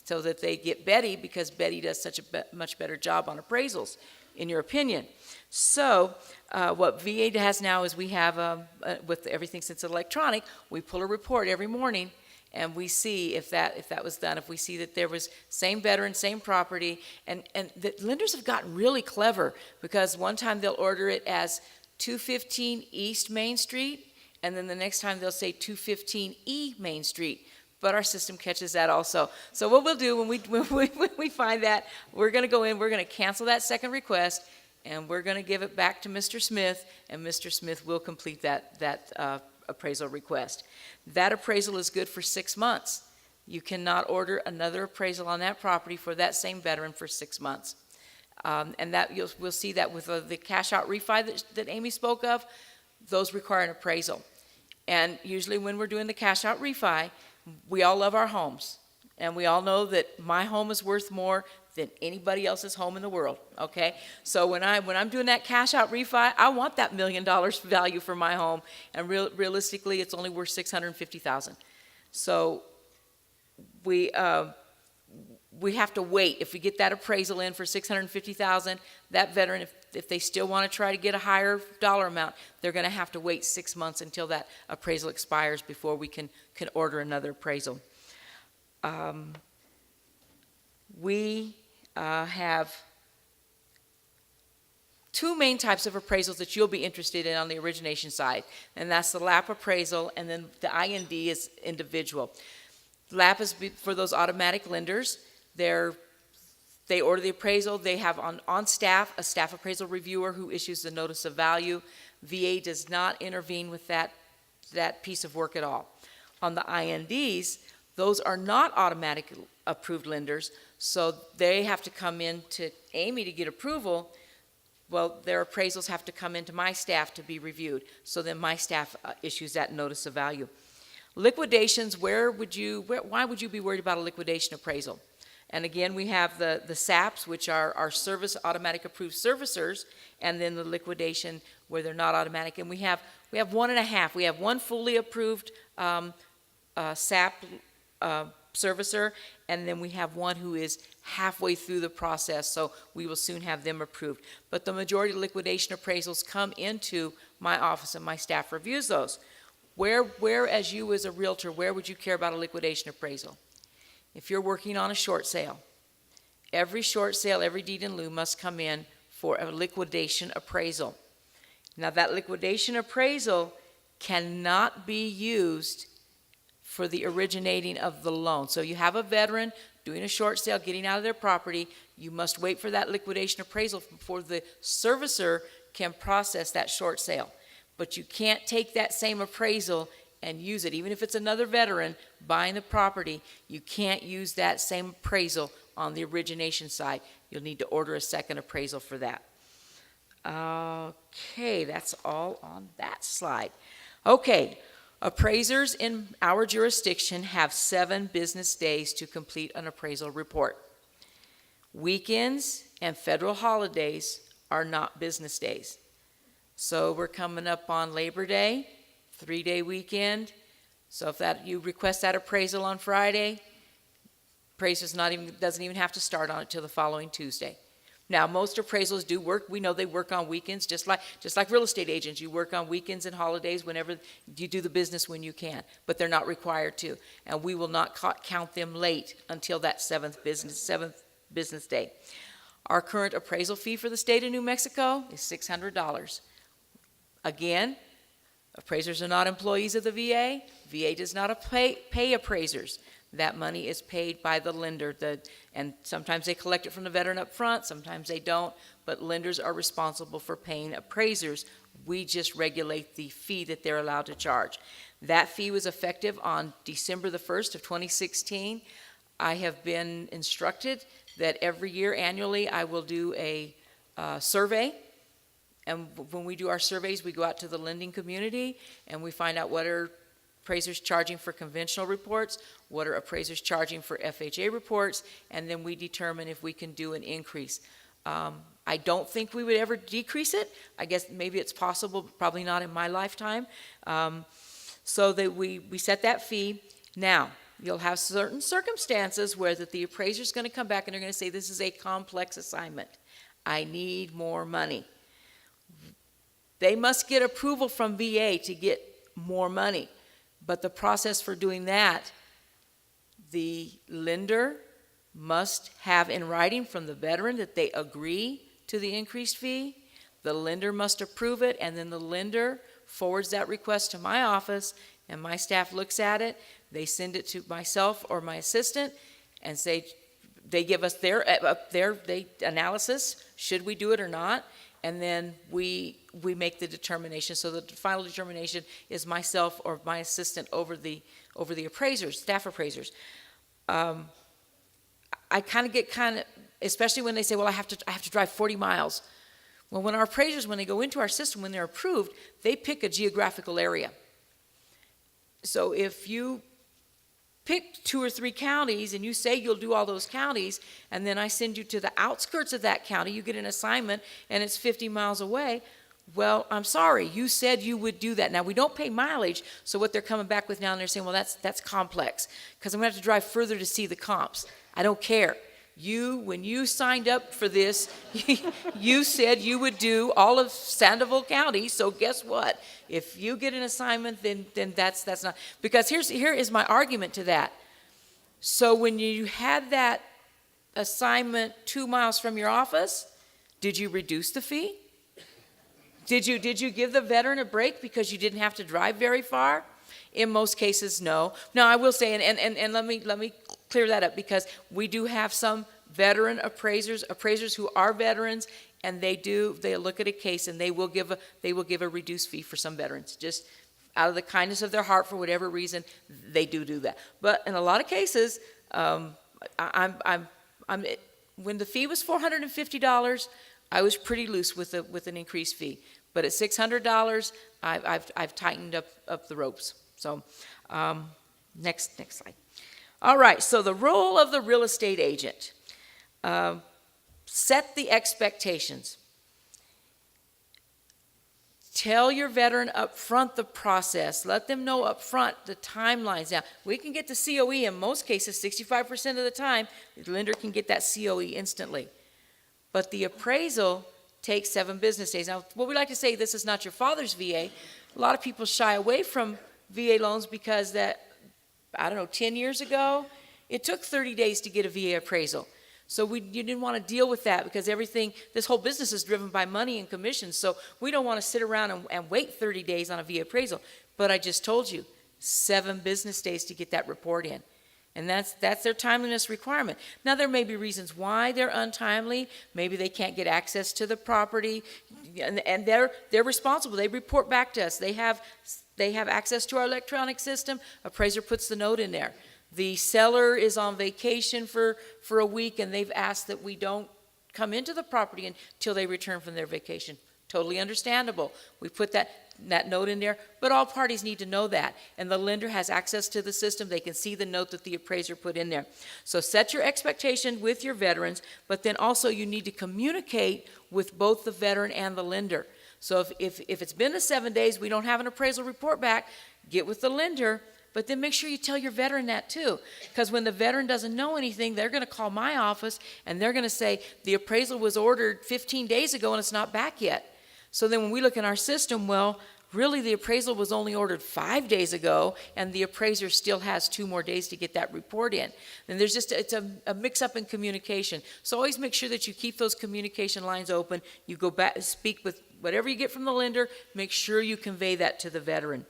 Speaker 2: so that they get Betty, because Betty does such a much better job on appraisals, in your opinion. So what VA has now is we have, with everything since electronic, we pull a report every morning and we see if that was done, if we see that there was same veteran, same property, and the lenders have gotten really clever, because one time they'll order it as 215 East Main Street, and then the next time they'll say 215 E Main Street. But our system catches that also. So what we'll do when we find that, we're going to go in, we're going to cancel that second request, and we're going to give it back to Mr. Smith, and Mr. Smith will complete that appraisal request. That appraisal is good for 6 months. You cannot order another appraisal on that property for that same veteran for 6 months. And that we'll see that with the cash out refi that Amy spoke of. Those require an appraisal. And usually when we're doing the cash out refi, we all love our homes. And we all know that my home is worth more than anybody else's home in the world, okay? So when I'm doing that cash out refi, I want that $1 million value for my home, and realistically, it's only worth $650,000. So we have to wait. If we get that appraisal in for $650,000, that veteran, if they still want to try to get a higher dollar amount, they're going to have to wait 6 months until that appraisal expires before we can order another appraisal. We have 2 main types of appraisals that you'll be interested in on the origination side, and that's the LAP appraisal, and then the IND is individual. LAP is for those automatic lenders. They order the appraisal. They have on staff a staff appraisal reviewer who issues the notice of value. VA does not intervene with that piece of work at all. On the INDs, Those are not automatic approved lenders, so they have to come in to Amy to get approval. Well, their appraisals have to come into my staff to be reviewed, so then my staff issues that notice of value. Liquidations, why would you be worried about a liquidation appraisal? And again, we have the SAPs, which are our service automatic approved servicers, and then the liquidation where they're not automatic. And we have one and a half. We have one fully approved SAP servicer, and then we have one who is halfway through the process, so we will soon have them approved. But the majority of liquidation appraisals come into my office, and my staff reviews those. Where, as you as a realtor, where would you care about a liquidation appraisal? If you're working on a short sale, every short sale, every deed in lieu must come in for a liquidation appraisal. Now, that liquidation appraisal cannot be used for the originating of the loan. So you have a veteran doing a short sale, getting out of their property, you must wait for that liquidation appraisal before the servicer can process that short sale. But you can't take that same appraisal and use it. Even if it's another veteran buying the property, you can't use that same appraisal on the origination side. You'll need to order a second appraisal for that. Okay, that's all on that slide. Okay, appraisers in our jurisdiction have 7 business days to complete an appraisal report. Weekends and federal holidays are not business days. So we're coming up on Labor Day, 3-day weekend. So if you request that appraisal on Friday, appraiser's doesn't even have to start on it till the following Tuesday. Now, most appraisals do work. We know they work on weekends, just like real estate agents. You work on weekends and holidays whenever you do the business when you can, but they're not required to. And we will not count them late until that 7th business day. Our current appraisal fee for the state of New Mexico is $600. Again, appraisers are not employees of the VA. VA does not pay appraisers. That money is paid by the lender, and sometimes they collect it from the veteran up front, sometimes they don't, but lenders are responsible for paying appraisers. We just regulate the fee that they're allowed to charge. That fee was effective on December the 1st of 2016. I have been instructed that every year, annually, I will do a survey. And when we do our surveys, we go out to the lending community and we find out what are appraisers charging for conventional reports, what are appraisers charging for FHA reports, and then we determine if we can do an increase. I don't think we would ever decrease it. I guess maybe it's possible, but probably not in my lifetime. So that we set that fee. Now, you'll have certain circumstances where that the appraiser's going to come back and they're going to say, this is a complex assignment. I need more money. They must get approval from VA to get more money. But the process for doing that, the lender must have in writing from the veteran that they agree to the increased fee. The lender must approve it, and then the lender forwards that request to my office, and my staff looks at it. They send it to myself or my assistant and say, they give us their analysis, should we do it or not, and then we make the determination. So the final determination is myself or my assistant over the appraisers, staff appraisers. I get especially when they say, well, I have to drive 40 miles. Well, when our appraisers, when they go into our system, when they're approved, they pick a geographical area. So if you pick 2 or 3 counties and you say you'll do all those counties, and then I send you to the outskirts of that county, you get an assignment and it's 50 miles away, well, I'm sorry, you said you would do that. Now, we don't pay mileage, so what they're coming back with now, and they're saying, well, that's complex, because I'm going to have to drive further to see the comps. I don't care. When you signed up for this, you said you would do all of Sandoval County, so guess what? If you get an assignment, then that's not, because here is my argument to that. So when you had that assignment 2 miles from your office, did you reduce the fee? Did you give the veteran a break because you didn't have to drive very far? In most cases, no. Now, I will say, and let me clear that up, because we do have some veteran appraisers who are veterans, and they look at a case and they will give a reduced fee for some veterans. Just out of the kindness of their heart, for whatever reason, they do that. But in a lot of cases, when the fee was $450, I was pretty loose with an increased fee. But at $600, I've tightened up the ropes. So next slide. All right, so the role of the real estate agent. Set the expectations. Tell your veteran up front the process. Let them know up front the timelines. Now, we can get the COE in most cases, 65% of the time, the lender can get that COE instantly. But the appraisal takes 7 business days. Now, what we like to say, this is not your father's VA. A lot of people shy away from VA loans because 10 years ago, it took 30 days to get a VA appraisal. So you didn't want to deal with that because this whole business is driven by money and commissions. So we don't want to sit around and wait 30 days on a VA appraisal. But I just told you, 7 business days to get that report in. And that's their timeliness requirement. Now, there may be reasons why they're untimely. Maybe they can't get access to the property, and they're responsible. They report back to us. They have access to our electronic system. Appraiser puts the note in there. The seller is on vacation for a week, and they've asked that we don't come into the property until they return from their vacation. Totally understandable. We put that note in there, but all parties need to know that. And the lender has access to the system. They can see the note that the appraiser put in there. So set your expectation with your veterans, but then also you need to communicate with both the veteran and the lender. So if it's been the 7 days, we don't have an appraisal report back, get with the lender, but then make sure you tell your veteran that too. Because when the veteran doesn't know anything, they're going to call my office and they're going to say, the appraisal was ordered 15 days ago and it's not back yet. So then when we look in our system, well, really the appraisal was only ordered 5 days ago and the appraiser still has 2 more days to get that report in. And it's a mix-up in communication. So always make sure that you keep those communication lines open. You go back, speak with whatever you get from the lender, make sure you convey that to the veteran.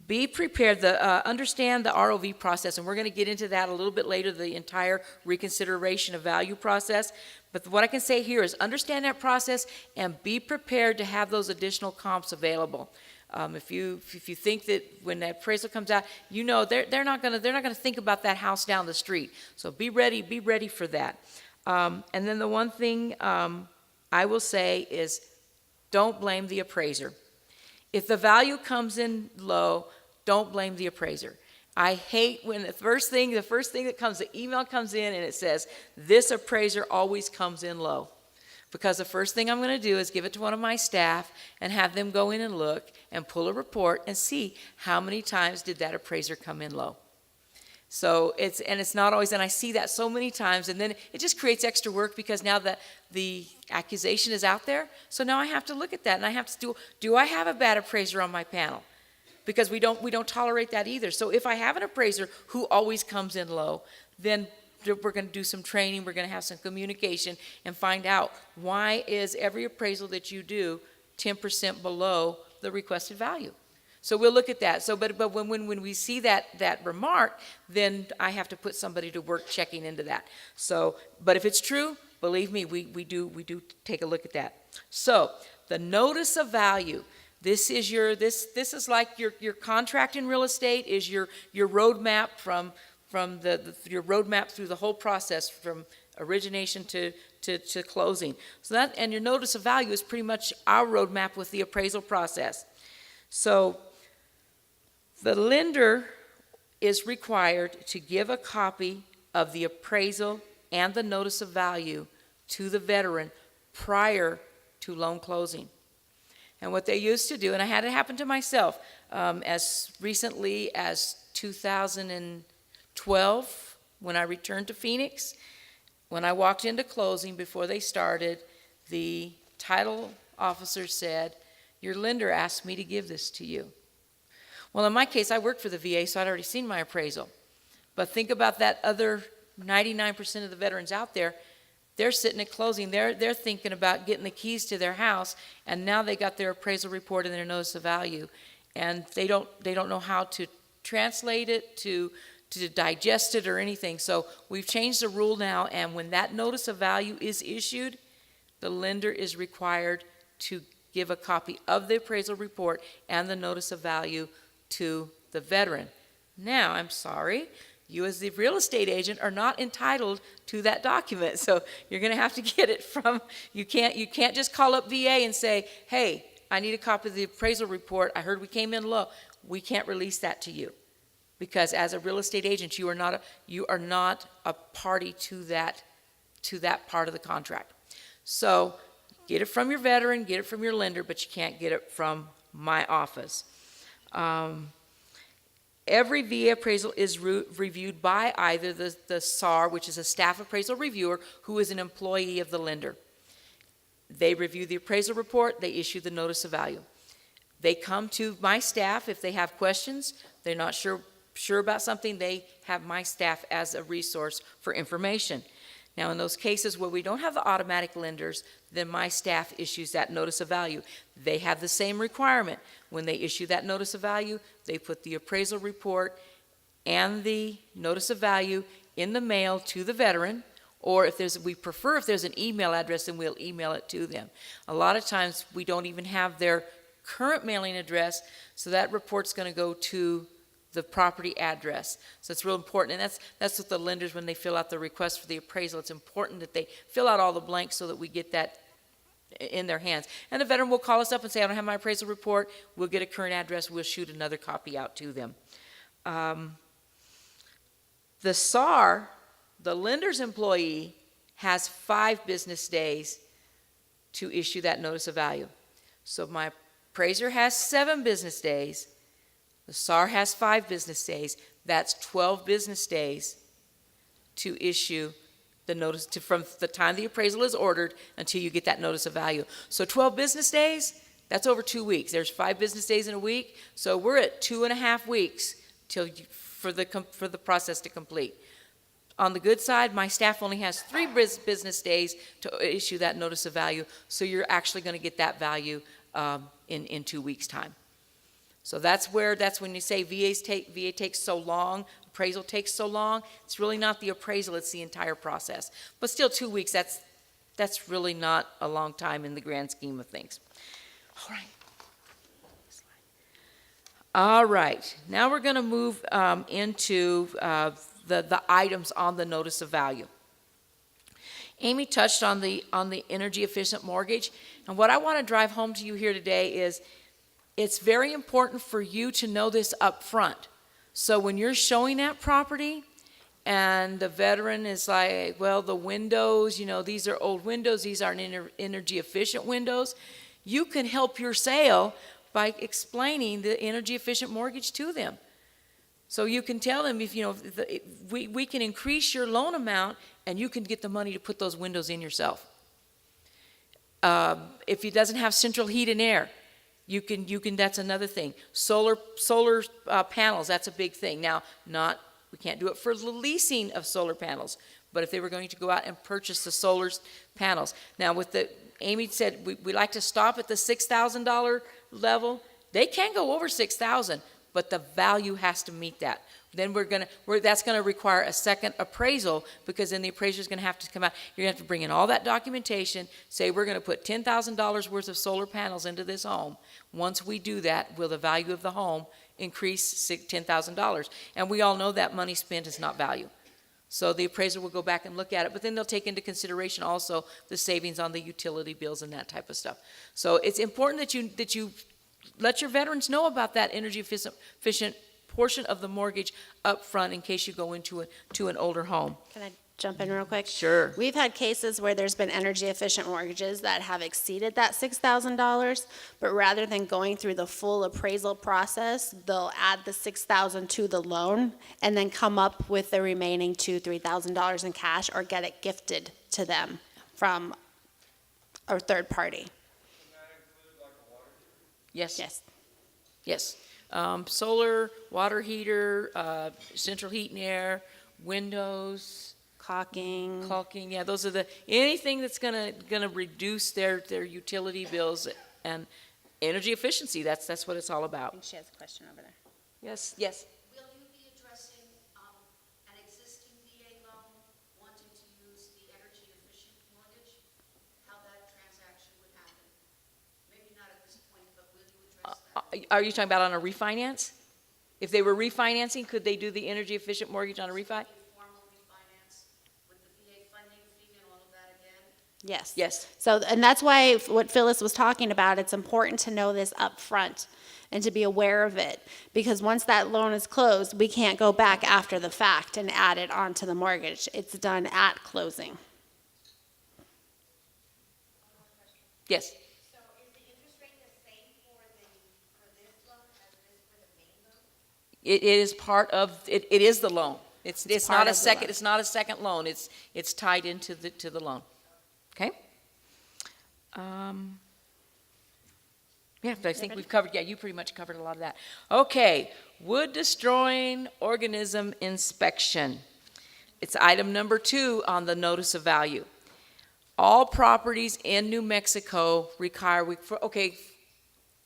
Speaker 2: Be prepared, understand the ROV process, and we're going to get into that a little bit later, the entire reconsideration of value process. But what I can say here is understand that process and be prepared to have those additional comps available. If you think that when that appraisal comes out, they're not going to think about that house down the street. So be ready for that. And then the one thing I will say is don't blame the appraiser. If the value comes in low, don't blame the appraiser. I hate when the first thing that comes, the email comes in and it says, this appraiser always comes in low. Because the first thing I'm going to do is give it to one of my staff and have them go in and look and pull a report and see how many times did that appraiser come in low. So it's not always, and I see that so many times, and then it just creates extra work because now the accusation is out there. So now I have to look at that, and I have to do I have a bad appraiser on my panel? Because we don't tolerate that either. So if I have an appraiser who always comes in low, then we're going to do some training, we're going to have some communication, and find out why is every appraisal that you do 10% below the requested value. So we'll look at that. So, but when we see that remark, then I have to put somebody to work checking into that. So, but if it's true, believe me, we do take a look at that. So, the notice of value. This is is like your contract in real estate is your roadmap from your roadmap through the whole process from origination to closing. So that, and your notice of value is pretty much our roadmap with the appraisal process. So the lender is required to give a copy of the appraisal and the notice of value to the veteran prior to loan closing. And what they used to do, and I had it happen to myself, as recently as 2012, when I returned to Phoenix, when I walked into closing before they started, the title officer said, "Your lender asked me to give this to you." Well, in my case, I worked for the VA, so I'd already seen my appraisal. But think about that other 99% of the veterans out there. They're sitting at closing. They're thinking about getting the keys to their house, and now they got their appraisal report and their notice of value, and they don't know how to translate it, to digest it or anything. So we've changed the rule now, and when that notice of value is issued, the lender is required to give a copy of the appraisal report and the notice of value to the veteran. Now, I'm sorry, you as the real estate agent are not entitled to that document, so you're going to have to get it from, you can't just call up VA and say, hey, I need a copy of the appraisal report, I heard we came in low. We can't release that to you, because as a real estate agent, you are not a party to that part of the contract. So get it from your veteran, get it from your lender, but you can't get it from my office. Every VA appraisal is reviewed by either the SAR, which is a staff appraisal reviewer, who is an employee of the lender. They review the appraisal report, they issue the notice of value. They come to my staff if they have questions, they're not sure about something, they have my staff as a resource for information. Now, in those cases where we don't have the automatic lenders, then my staff issues that notice of value. They have the same requirement. When they issue that notice of value, they put the appraisal report and the notice of value in the mail to the veteran, or if there's an email address, then we'll email it to them. A lot of times we don't even have their current mailing address, so that report's going to go to the property address. So it's real important, and that's what the lenders, when they fill out the request for the appraisal, it's important that they fill out all the blanks so that we get that in their hands. And the veteran will call us up and say, I don't have my appraisal report. We'll get a current address. We'll shoot another copy out to them. The SAR, the lender's employee, has 5 business days to issue that notice of value. So my appraiser has 7 business days. The SAR has 5 business days. That's 12 business days to issue the notice from the time the appraisal is ordered until you get that notice of value. So 12 business days, that's over 2 weeks. There's 5 business days in a week, so we're at 2.5 weeks for the process to complete. On the good side, my staff only has 3 business days to issue that notice of value, so you're actually going to get that value in 2 weeks' time. So that's when you say VA takes so long, appraisal takes so long. It's really not the appraisal, it's the entire process. But still 2 weeks, that's really not a long time in the grand scheme of things. All right. Now we're going to move into the items on the notice of value. Amy touched on the energy efficient mortgage, and what I want to drive home to you here today is it's very important for you to know this up front. So when you're showing that property and the veteran is like, well, the windows, these are old windows, these aren't energy efficient windows, you can help your sale by explaining the energy efficient mortgage to them. So you can tell them, we can increase your loan amount and you can get the money to put those windows in yourself. If it doesn't have central heat and air, you can. That's another thing. Solar panels, that's a big thing. Now, we can't do it for the leasing of solar panels, but if they were going to go out and purchase the solar panels. Now, Amy said we like to stop at the $6,000 level. They can go over $6,000, but the value has to meet that. Then that's going to require a second appraisal, because then the appraiser is going to have to come out. You're going to have to bring in all that documentation, say we're going to put $10,000 worth of solar panels into this home. Once we do that, will the value of the home increase $10,000? And we all know that money spent is not value. So the appraiser will go back and look at it, but then they'll take into consideration also the savings on the utility bills and that type of stuff. So it's important that you let your veterans know about that energy efficient portion of the mortgage up front in case you go into an older home.
Speaker 1: Can I jump in real quick?
Speaker 2: Sure.
Speaker 1: We've had cases where there's been energy efficient mortgages that have exceeded that $6,000, but rather than going through the full appraisal process, they'll add the $6,000 to the loan and then come up with the remaining $2,000-$3,000 in cash, or get it gifted to them from a third party.
Speaker 2: Yes. Yes. Solar, water heater, central heat and air, windows,
Speaker 1: Caulking.
Speaker 2: yeah, those are anything that's gonna reduce their utility bills and energy efficiency. That's what it's all
Speaker 1: I
Speaker 2: about.
Speaker 1: think she has a question over there.
Speaker 2: Yes.
Speaker 3: Will you be addressing an existing VA loan wanting to use the energy efficient mortgage? How that transaction would happen? Maybe not
Speaker 2: Are you talking about on a refinance? If they were refinancing, could they do the energy efficient mortgage on a refi?
Speaker 3: Informal refinance with the VA funding fee and all of that again?
Speaker 1: Yes.
Speaker 2: Yes.
Speaker 1: So, and that's why what Phyllis was talking about, it's important to know this up front and to be aware of it. Because once that loan is closed, we can't go back after the fact and add it onto the mortgage. It's done at closing.
Speaker 2: Yes.
Speaker 4: So is the interest rate the same for this loan as it is for the main loan?
Speaker 2: It is part of, it is the loan. It's
Speaker 1: part
Speaker 2: not a
Speaker 1: of the
Speaker 2: second,
Speaker 1: loan.
Speaker 2: it's not a second loan. It's tied into the loan. Okay? Yeah, I think we've covered, yeah, you pretty much covered a lot of that. Okay, wood destroying organism inspection. It's item number 2 on the notice of value. All properties in New Mexico require,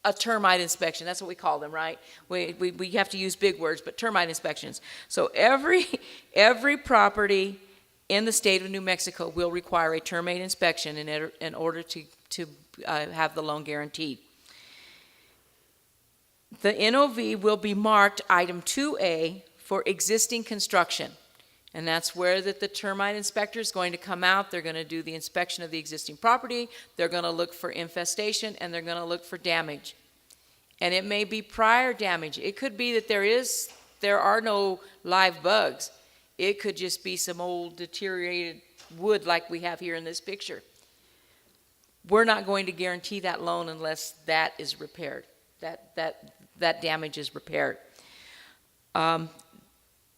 Speaker 2: a termite inspection, that's what we call them, right? We have to use big words, but termite inspections. So every property in the state of New Mexico will require a termite inspection in order to have the loan guaranteed. The NOV will be marked item 2A for existing construction. And that's where the termite inspector is going to come out. They're going to do the inspection of the existing property. They're going to look for infestation, and they're going to look for damage. And it may be prior damage. It could be that there are no live bugs. It could just be some old deteriorated wood like we have here in this picture. We're not going to guarantee that loan unless that is repaired, that damage is repaired.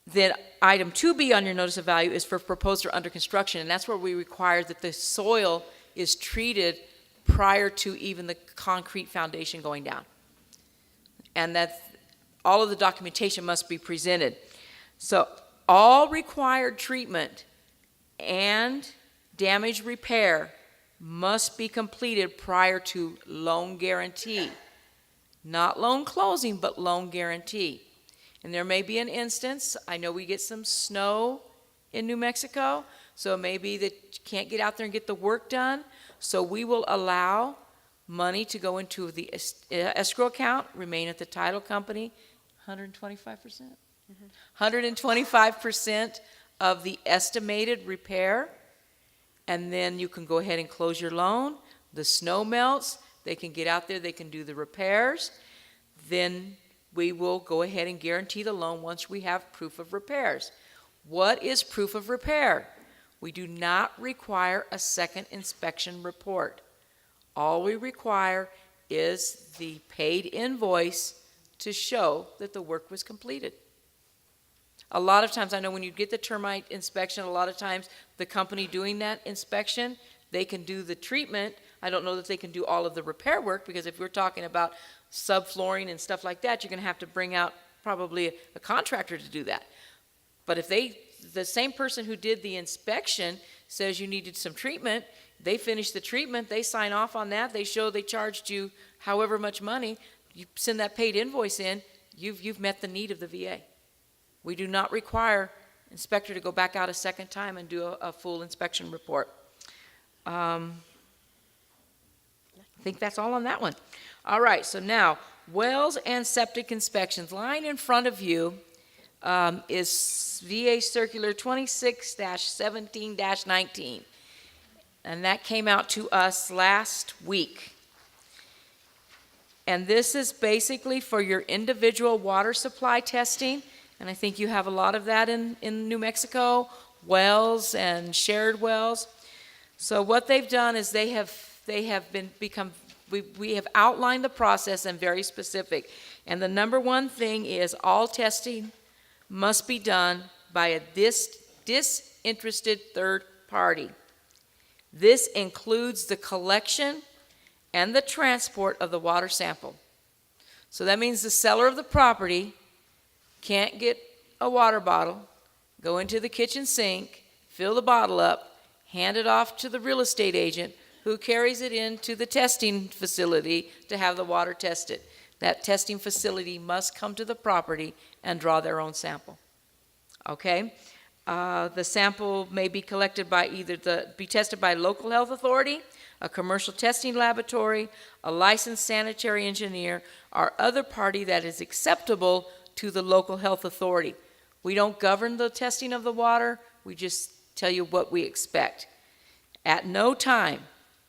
Speaker 2: Then item 2B on your notice of value is for proposed or under construction, and that's where we require that the soil is treated prior to even the concrete foundation going down. And that all of the documentation must be presented. So all required treatment and damage repair must be completed prior to loan guarantee. Not loan closing, but loan guarantee. And there may be an instance, I know we get some snow in New Mexico, so it may be that you can't get out there and get the work done. So we will allow money to go into the escrow account, remain at the title company, 125%? 125% of the estimated repair, and then you can go ahead and close your loan. The snow melts, they can get out there, they can do the repairs. Then we will go ahead and guarantee the loan once we have proof of repairs. What is proof of repair? We do not require a second inspection report. All we require is the paid invoice to show that the work was completed. A lot of times, I know when you get the termite inspection, a lot of times the company doing that inspection, they can do the treatment. I don't know that they can do all of the repair work, because if we're talking about subflooring and stuff like that, you're going to have to bring out probably a contractor to do that. But if the same person who did the inspection says you needed some treatment, they finish the treatment, they sign off on that, they show they charged you however much money, you send that paid invoice in, you've met the need of the VA. We do not require inspector to go back out a second time and do a full inspection report. I think that's all on that one. All right, so now, wells and septic inspections. Lying in front of you is VA Circular 26-17-19. And that came out to us last week. And this is basically for your individual water supply testing. And I think you have a lot of that in New Mexico, wells and shared wells. So what they've done is we have outlined the process and very specific. And the number one thing is all testing must be done by a disinterested third party. This includes the collection and the transport of the water sample. So that means the seller of the property can't get a water bottle, go into the kitchen sink, fill the bottle up, hand it off to the real estate agent, who carries it into the testing facility to have the water tested. That testing facility must come to the property and draw their own sample. Okay? The sample may be collected by be tested by local health authority, a commercial testing laboratory, a licensed sanitary engineer, or other party that is acceptable to the local health authority. We don't govern the testing of the water, we just tell you what we expect. At no time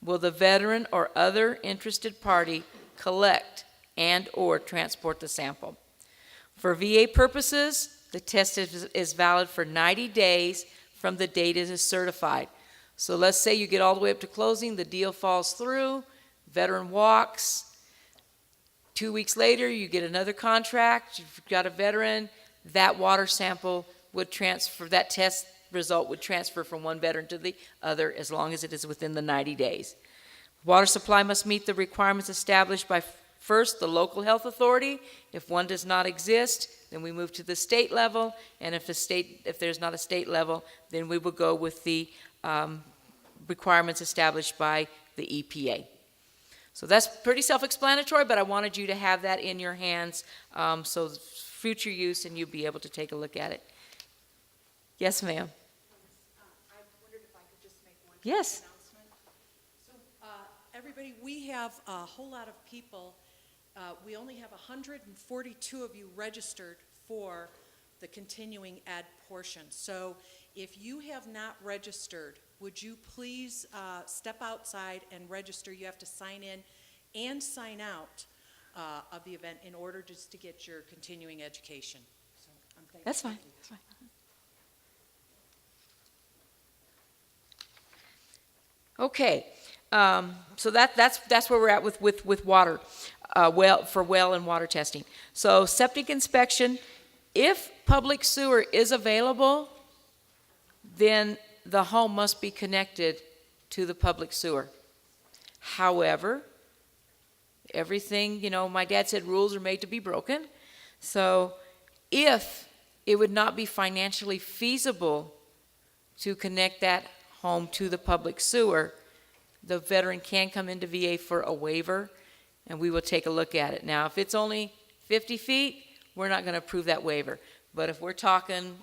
Speaker 2: will the veteran or other interested party collect and/or transport the sample. For VA purposes, the test is valid for 90 days from the date it is certified. So let's say you get all the way up to closing, the deal falls through, veteran walks. 2 weeks later, you get another contract, you've got a veteran, that water sample would transfer, that test result would transfer from one veteran to the other as long as it is within the 90 days. Water supply must meet the requirements established by first the local health authority. If one does not exist, then we move to the state level, and if there's not a state level, then we will go with the requirements established by the EPA. So that's pretty self-explanatory, but I wanted you to have that in your hands, so future use, and you'll be able to take a look at it. Yes, ma'am.
Speaker 5: I wondered if I could just make one
Speaker 2: Yes.
Speaker 5: announcement. So, everybody, we have a whole lot of people. We only have 142 of you registered for the continuing ed portion. So if you have not registered, would you please step outside and register? You have to sign in and sign out of the event in order just to get your continuing education. So I'm thankful.
Speaker 2: That's fine. That's fine. Okay, so that's where we're at with water, well and water testing. So septic inspection, if public sewer is available, then the home must be connected to the public sewer. However, everything, my dad said rules are made to be broken. So if it would not be financially feasible to connect that home to the public sewer, the veteran can come into VA for a waiver, and we will take a look at it. Now, if it's only 50 feet, we're not going to approve that waiver. But if we're talking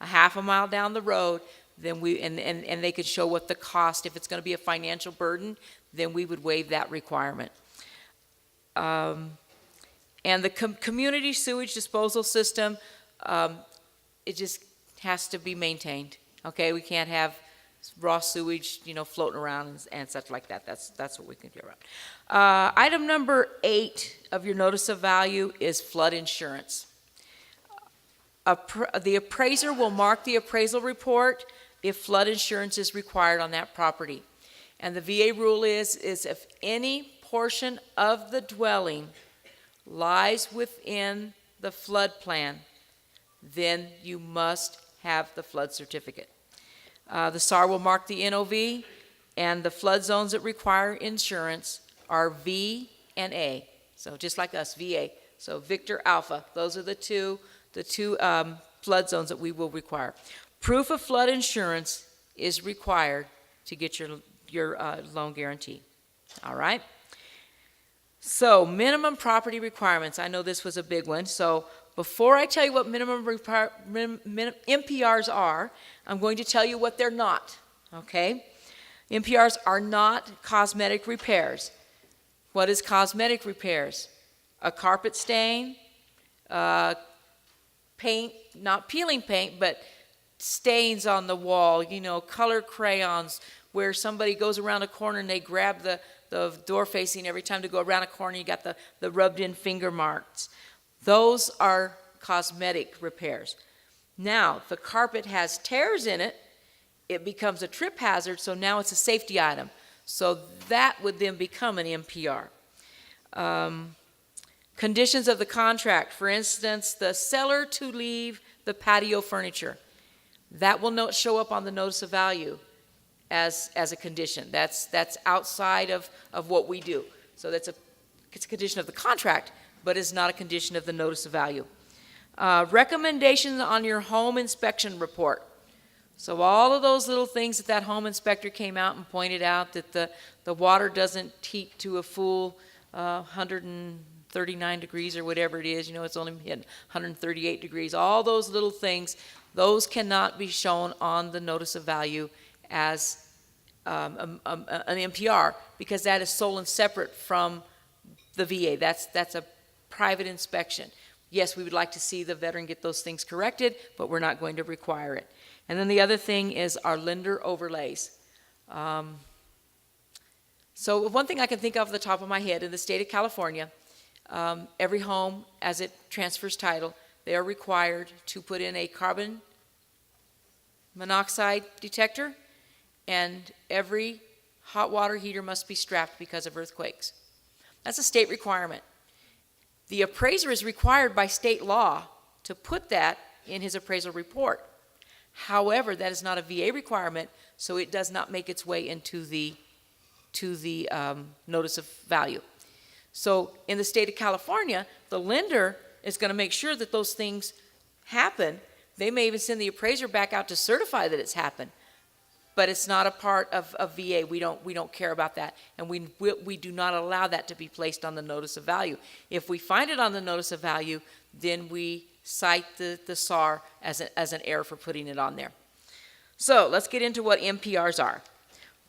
Speaker 2: a half a mile down the road, then and they could show what the cost, if it's going to be a financial burden, then we would waive that requirement. And the community sewage disposal system, it just has to be maintained. Okay, we can't have raw sewage, floating around and such like that. That's what we can do around. Item number 8 of your notice of value is flood insurance. The appraiser will mark the appraisal report if flood insurance is required on that property. And the VA rule is if any portion of the dwelling lies within the flood plan, then you must have the flood certificate. The SAR will mark the NOV, and the flood zones that require insurance are V and A. So just like us, VA. So Victor Alpha, those are the two flood zones that we will require. Proof of flood insurance is required to get your loan guarantee. All right? So minimum property requirements. I know this was a big one. So before I tell you what minimum MPRs are, I'm going to tell you what they're not, okay? MPRs are not cosmetic repairs. What is cosmetic repairs? A carpet stain, paint, not peeling paint, but stains on the wall, color crayons, where somebody goes around a corner and they grab the door facing every time to go around a corner, you got the rubbed in finger marks. Those are cosmetic repairs. Now, if the carpet has tears in it, it becomes a trip hazard, so now it's a safety item. So that would then become an MPR. Conditions of the contract, for instance, the seller to leave the patio furniture. That will not show up on the notice of value as a condition. That's outside of what we do. So it's a condition of the contract, but it's not a condition of the notice of value. Recommendations on your home inspection report. So all of those little things that home inspector came out and pointed out, that the water doesn't heat to a full 139 degrees or whatever it is, it's only hitting 138 degrees. All those little things, those cannot be shown on the notice of value as an NPR, because that is sole and separate from the VA. That's a private inspection. Yes, we would like to see the veteran get those things corrected, but we're not going to require it. And then the other thing is our lender overlays. So one thing I can think of the top of my head, in the state of California, every home, as it transfers title, they are required to put in a carbon monoxide detector, and every hot water heater must be strapped because of earthquakes. That's a state requirement. The appraiser is required by state law to put that in his appraisal report. However, that is not a VA requirement, so it does not make its way into the notice of value. So in the state of California, the lender is going to make sure that those things happen. They may even send the appraiser back out to certify that it's happened, but it's not a part of VA. We don't care about that, and we do not allow that to be placed on the notice of value. If we find it on the notice of value, then we cite the SAR as an error for putting it on there. So let's get into what MPRs are.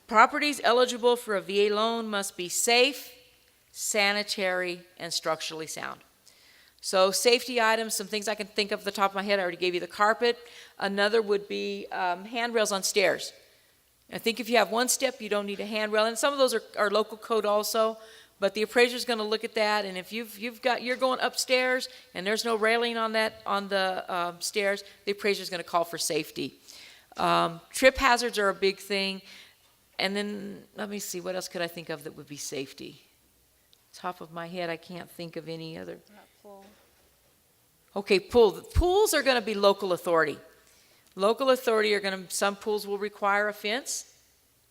Speaker 2: Properties eligible for a VA loan must be safe, sanitary, and structurally sound. So safety items, some things I can think of at the top of my head, I already gave you the carpet. Another would be handrails on stairs. I think if you have one step, you don't need a handrail, and some of those are local code also, but the appraiser's going to look at that, and if you're going upstairs and there's no railing on the stairs, the appraiser's going to call for safety. Trip hazards are a big thing. And then, let me see, what else could I think of that would be safety? Top of my head, I can't think of any other. Okay, pools are going to be local authority. Local authority some pools will require a fence,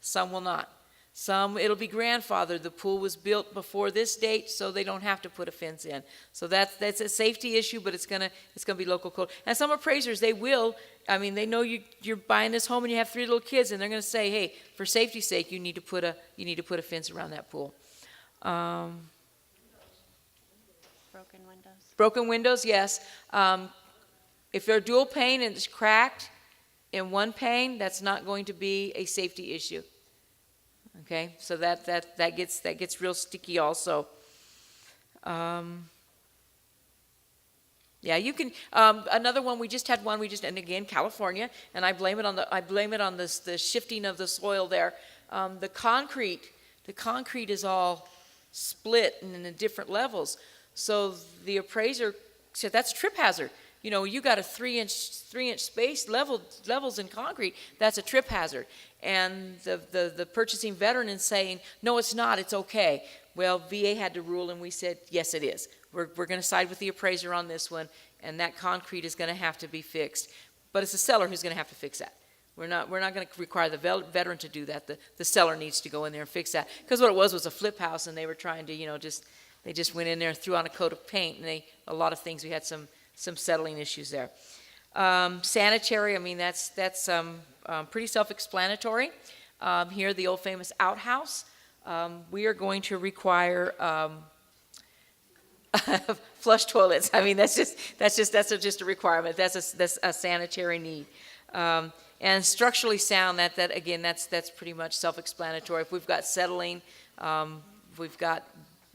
Speaker 2: some will not. Some, it'll be grandfathered. The pool was built before this date, so they don't have to put a fence in. So that's a safety issue, but it's gonna be local code. And some appraisers, they know you're buying this home and you have 3 little kids, and they're gonna say, hey, for safety's sake, you need to put a fence around that pool.
Speaker 1: Broken windows.
Speaker 2: Broken windows, yes. If they're dual pane and it's cracked in one pane, that's not going to be a safety issue. Okay, so that gets real sticky also. Yeah, you can. Another one, we just had one. And again, California, and I blame it on the shifting of the soil there. The concrete is all split and in different levels. So the appraiser said that's a trip hazard. You know, you got a 3-inch space levels in concrete. That's a trip hazard. And the purchasing veteran is saying, no, it's not. It's okay. Well, VA had to rule, and we said, yes, it is. We're going to side with the appraiser on this one, and that concrete is going to have to be fixed. But it's the seller who's going to have to fix that. We're not going to require the veteran to do that. The seller needs to go in there and fix that. Because what it was a flip house, and they were trying to, they just went in there and threw on a coat of paint, and a lot of things, we had some settling issues there. Sanitary, that's pretty self-explanatory. Here, the old famous outhouse. We are going to require flush toilets. That's just a requirement. That's a sanitary need. And structurally sound. That's pretty much self-explanatory. If we've got settling, we've got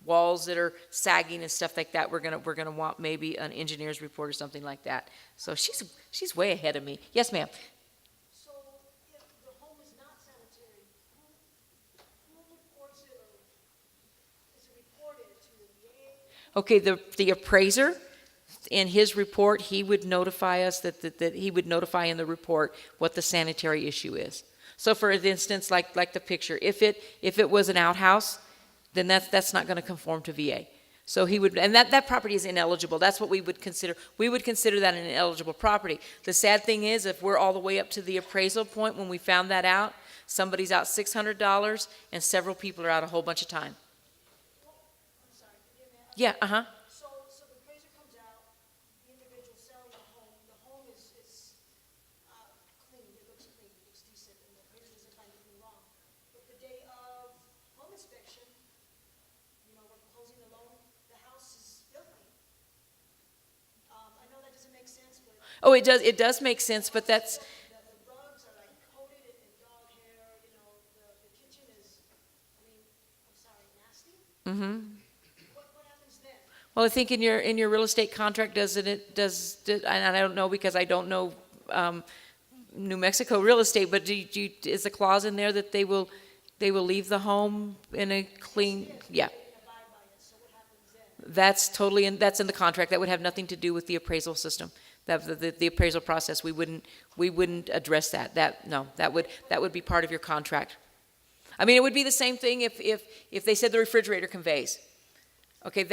Speaker 2: walls that are sagging and stuff like that, we're gonna want maybe an engineer's report or something like that. So she's way ahead of me. Yes, ma'am.
Speaker 3: So if the home is not sanitary, who reports it, or is it reported to the VA?
Speaker 2: Okay, the appraiser, in his report, he would notify us that he would notify in the report what the sanitary issue is. So for instance, like the picture, if it was an outhouse, then that's not going to conform to VA. So he would, and that property is ineligible. That's what we would consider. We would consider that an ineligible property. The sad thing is, if we're all the way up to the appraisal point when we found that out, somebody's out $600 and several people are out a whole bunch of time.
Speaker 3: I'm sorry, forgive me.
Speaker 2: Yeah,
Speaker 3: So the appraiser comes out, the individual selling the home is clean, it looks decent, and the appraiser doesn't find anything wrong. But the day of home inspection, we're closing the loan, the house is filthy. I know that doesn't make sense, but.
Speaker 2: Oh, it does make sense, but that's,
Speaker 3: The rugs are like coated in dog hair, the
Speaker 2: Well, I think in your real estate contract, and I don't know because I don't know New Mexico real estate, but is a clause in there that they will leave the home in a clean, yeah. That's totally that's in the contract. That would have nothing to do with the appraisal system. The appraisal process, we wouldn't address that. That would be part of your contract. I mean, it would be the same thing if they said the refrigerator conveys. Okay,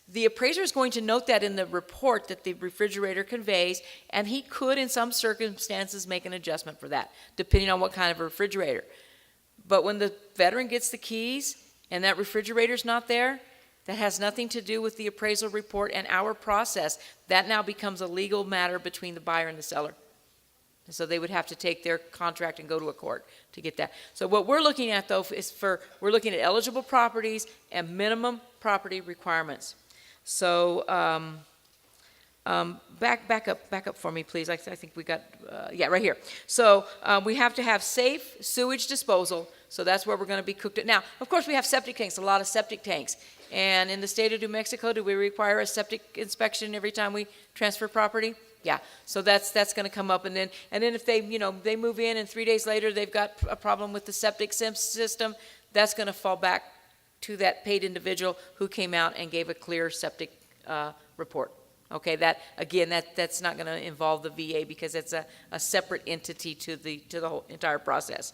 Speaker 2: the appraiser is going to note that in the report that the refrigerator conveys, and he could, in some circumstances, make an adjustment for that, depending on what kind of a refrigerator. But when the veteran gets the keys and that refrigerator's not there, that has nothing to do with the appraisal report and our process. That now becomes a legal matter between the buyer and the seller. And so they would have to take their contract and go to a court to get that. So what we're looking at, though, is we're looking at eligible properties and minimum property requirements. So back up for me, please. I think we got, right here. So we have to have safe sewage disposal. So that's where we're going to be cooked at. Now, of course, we have septic tanks, a lot of septic tanks. And in the state of New Mexico, do we require a septic inspection every time we transfer property? Yeah, so that's going to come up, and then if they move in and 3 days later they've got a problem with the septic system, that's going to fall back to that paid individual who came out and gave a clear septic report. Okay, that's not going to involve the VA because it's a separate entity to the whole entire process.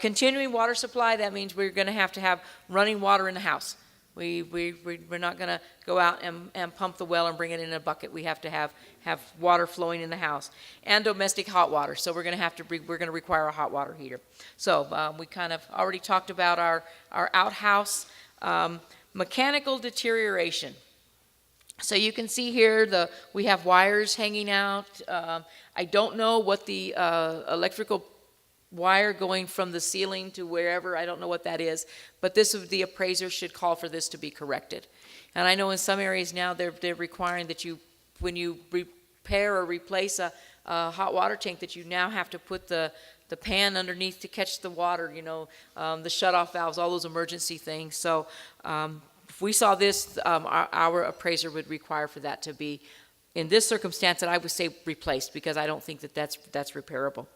Speaker 2: Continuing water supply, that means we're going to have running water in the house. We're not going to go out and pump the well and bring it in a bucket. We have to have water flowing in the house, and domestic hot water. So we're going to require a hot water heater. So we kind of already talked about our outhouse. Mechanical deterioration. So you can see here we have wires hanging out. I don't know what the electrical wire going from the ceiling to wherever, I don't know what that is, but the appraiser should call for this to be corrected. And I know in some areas now they're requiring that when you repair or replace a hot water tank, that you now have to put the pan underneath to catch the water, the shutoff valves, all those emergency things. So if we saw this, our appraiser would require for that to be, in this circumstance, that I would say replaced, because I don't think that's repairable.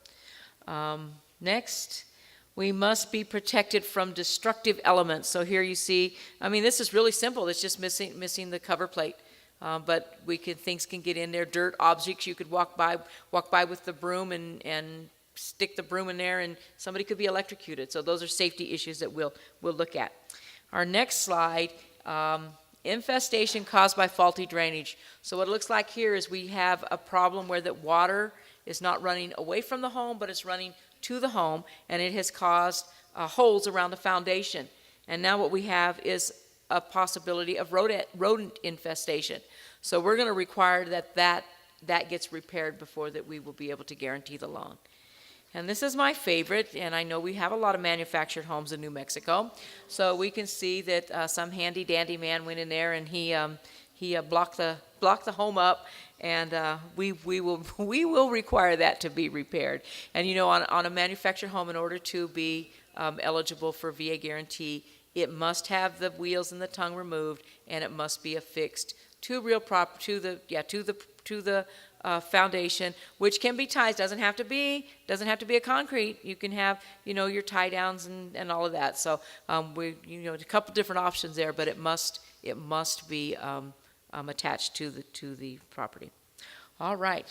Speaker 2: Next, we must be protected from destructive elements. So here you see, this is really simple. It's just missing the cover plate. But things can get in there. Dirt, objects, you could walk by with the broom and stick the broom in there, and somebody could be electrocuted. So those are safety issues that we'll look at. Our next slide, infestation caused by faulty drainage. So what it looks like here is we have a problem where the water is not running away from the home, but it's running to the home, and it has caused holes around the foundation. And now what we have is a possibility of rodent infestation. So we're going to require that gets repaired before that we will be able to guarantee the loan. And this is my favorite, and I know we have a lot of manufactured homes in New Mexico. So we can see that some handy dandy man went in there and he blocked the home up, and we will require that to be repaired. And on a manufactured home, in order to be eligible for VA guarantee, it must have the wheels and the tongue removed, and it must be affixed to the foundation, which can be ties. Doesn't have to be a concrete. You can have your tie downs and all of that. So a couple different options there, but it must be attached to the property. All right,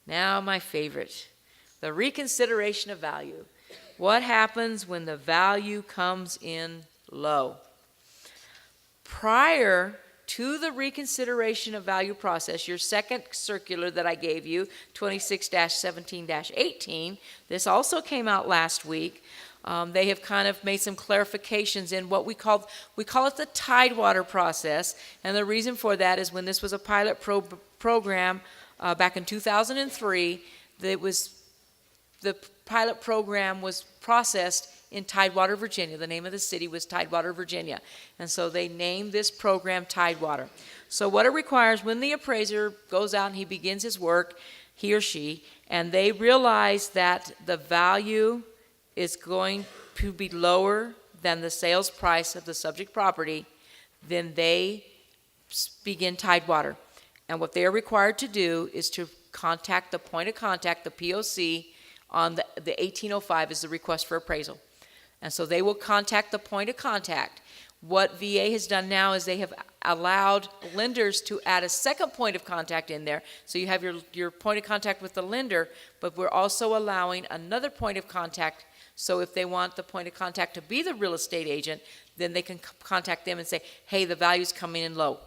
Speaker 2: now my favorite, the reconsideration of value. What happens when the value comes in low? Prior to the reconsideration of value process, your second circular that I gave you, 26-17-18, this also came out last week. They have kind of made some clarifications in what we call it the Tidewater process, and the reason for that is when this was a pilot program back in 2003, the pilot program was processed in Tidewater, Virginia. The name of the city was Tidewater, Virginia, and so they named this program Tidewater. So what it requires, when the appraiser goes out and he begins his work, he or she, and they realize that the value is going to be lower than the sales price of the subject property, then they begin Tidewater. And what they are required to do is to contact the point of contact, the POC, on the 1805 is the request for appraisal. And so they will contact the point of contact. What VA has done now is they have allowed lenders to add a second point of contact in there. So you have your point of contact with the lender, but we're also allowing another point of contact. So if they want the point of contact to be the real estate agent, then they can contact them and say, hey, the value's coming in low.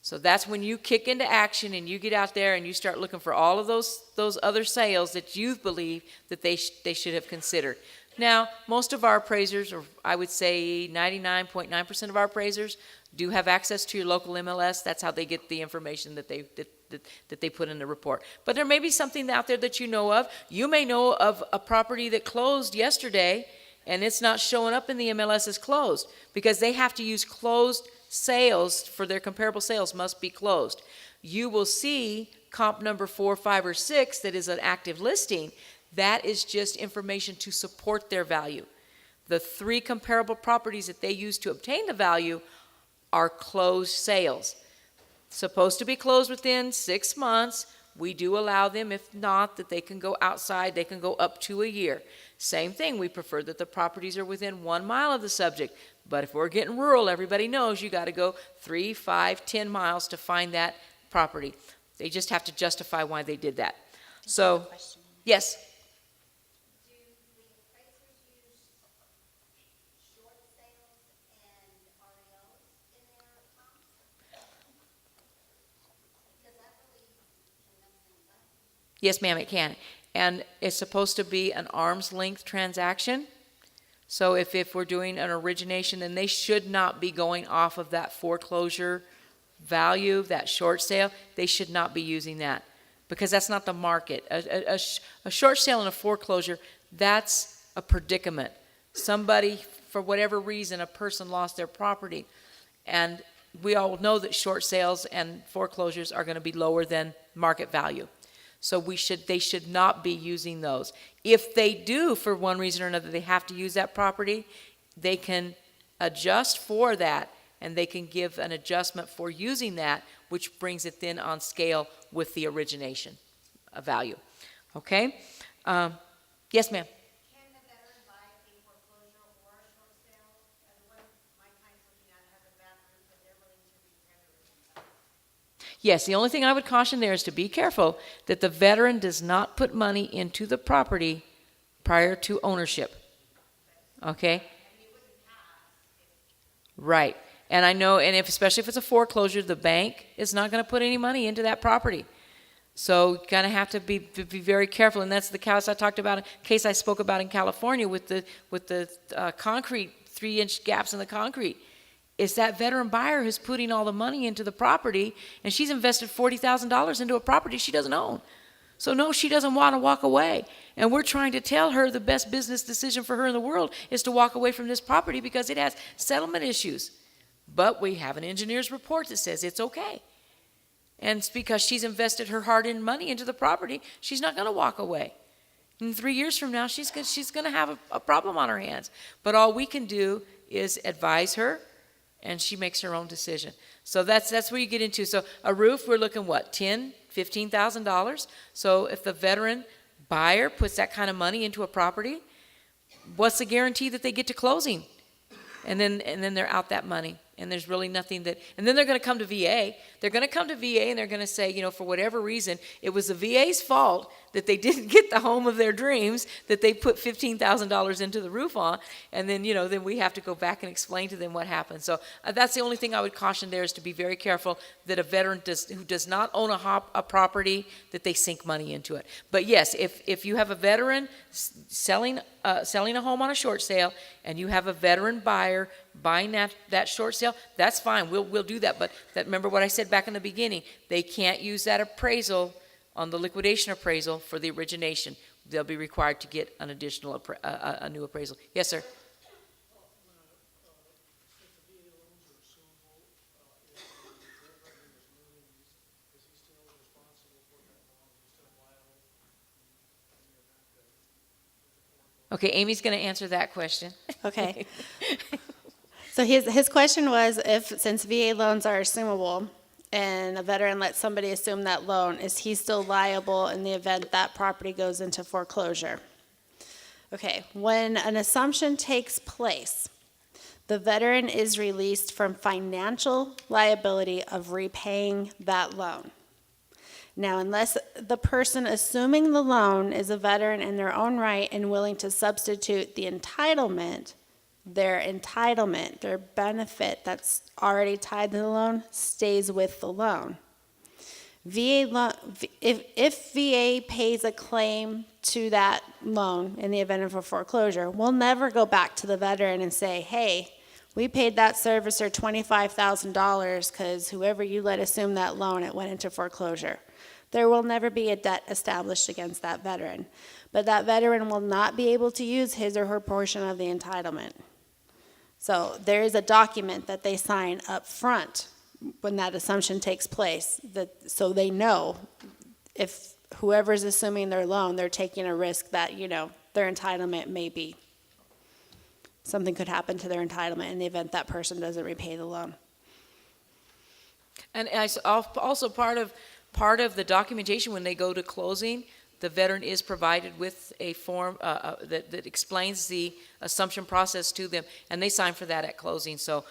Speaker 2: So that's when you kick into action and you get out there and you start looking for all of those other sales that you believe that they should have considered. Now, most of our appraisers, or I would say 99.9% of our appraisers, do have access to your local MLS. That's how they get the information that they put in the report. But there may be something out there that you know of. You may know of a property that closed yesterday and it's not showing up in the MLS as closed because they have to use closed sales for their comparable sales must be closed. You will see comp number 4, 5, or 6 that is an active listing. That is just information to support their value. The 3 comparable properties that they use to obtain the value are closed sales. Supposed to be closed within 6 months. We do allow them, if not, that they can go outside, they can go up to a year. Same thing, we prefer that the properties are within 1 mile of the subject. But if we're getting rural, everybody knows you got to go 3, 5, 10 miles to find that property. They just have to justify why they did that. So, yes?
Speaker 4: Do the appraisers use short sales and REOs in their comps? Because that really can mess things up.
Speaker 2: Yes, ma'am, it can. And it's supposed to be an arm's length transaction. So if we're doing an origination, then they should not be going off of that foreclosure value, that short sale. They should not be using that because that's not the market. A short sale and a foreclosure, that's a predicament. Somebody, for whatever reason, a person lost their property. And we all know that short sales and foreclosures are going to be lower than market value. So they should not be using those. If they do, for one reason or another, they have to use that property, they can adjust for that, and they can give an adjustment for using that, which brings it then on scale with the origination value. Okay? Yes, ma'am.
Speaker 4: Can the veteran buy a foreclosure or a short sale? And the one my client's looking at has a bathroom, but they're willing to repair the room.
Speaker 2: Yes, the only thing I would caution there is to be careful that the veteran does not put money into the property prior to ownership. Okay? Right. And I know, and especially if it's a foreclosure, the bank is not going to put any money into that property. So you kind of have to be very careful, and that's the case I talked about, case I spoke about in California with the concrete, 3-inch gaps in the concrete. Is that veteran buyer who's putting all the money into the property, and she's invested $40,000 into a property she doesn't own. So no, she doesn't want to walk away. And we're trying to tell her the best business decision for her in the world is to walk away from this property because it has settlement issues. But we have an engineer's report that says it's okay. And it's because she's invested her hard-earned money into the property, she's not going to walk away. And 3 years from now, she's going to have a problem on her hands. But all we can do is advise her, and she makes her own decision. So that's where you get into. So a roof, we're looking what, $10,000, $15,000. So if the veteran buyer puts that kind of money into a property, what's the guarantee that they get to closing? And then they're out that money. And there's really nothing that, and then they're going to come to VA. They're going to come to VA and they're going to say, for whatever reason, it was the VA's fault that they didn't get the home of their dreams, that they put $15,000 into the roof on. And then, then we have to go back and explain to them what happened. So that's the only thing I would caution there is to be very careful that a veteran who does not own a property, that they sink money into it. But yes, if you have a veteran selling a home on a short sale and you have a veteran buyer buying that short sale, that's fine. We'll do that. But remember what I said back in the beginning. They can't use that appraisal on the liquidation appraisal for the origination. They'll be required to get an additional a new appraisal. Yes, sir. Okay, Amy's going to answer that question.
Speaker 1: Okay. So his question was, since VA loans are assumable, and a veteran lets somebody assume that loan, is he still liable in the event that property goes into foreclosure? Okay, when an assumption takes place, the veteran is released from financial liability of repaying that loan. Now, unless the person assuming the loan is a veteran in their own right and willing to substitute the entitlement, their benefit that's already tied to the loan stays with the loan. If VA pays a claim to that loan in the event of a foreclosure, we'll never go back to the veteran and say, hey, we paid that servicer $25,000 because whoever you let assume that loan, it went into foreclosure. There will never be a debt established against that veteran. But that veteran will not be able to use his or her portion of the entitlement. So there is a document that they sign up front when that assumption takes place, so they know if whoever's assuming their loan, they're taking a risk that, their entitlement may be, something could happen to their entitlement in the event that person doesn't repay the loan.
Speaker 2: And also part of the documentation when they go to closing, the veteran is provided with a form that explains the assumption process to them, and they sign for that at closing. So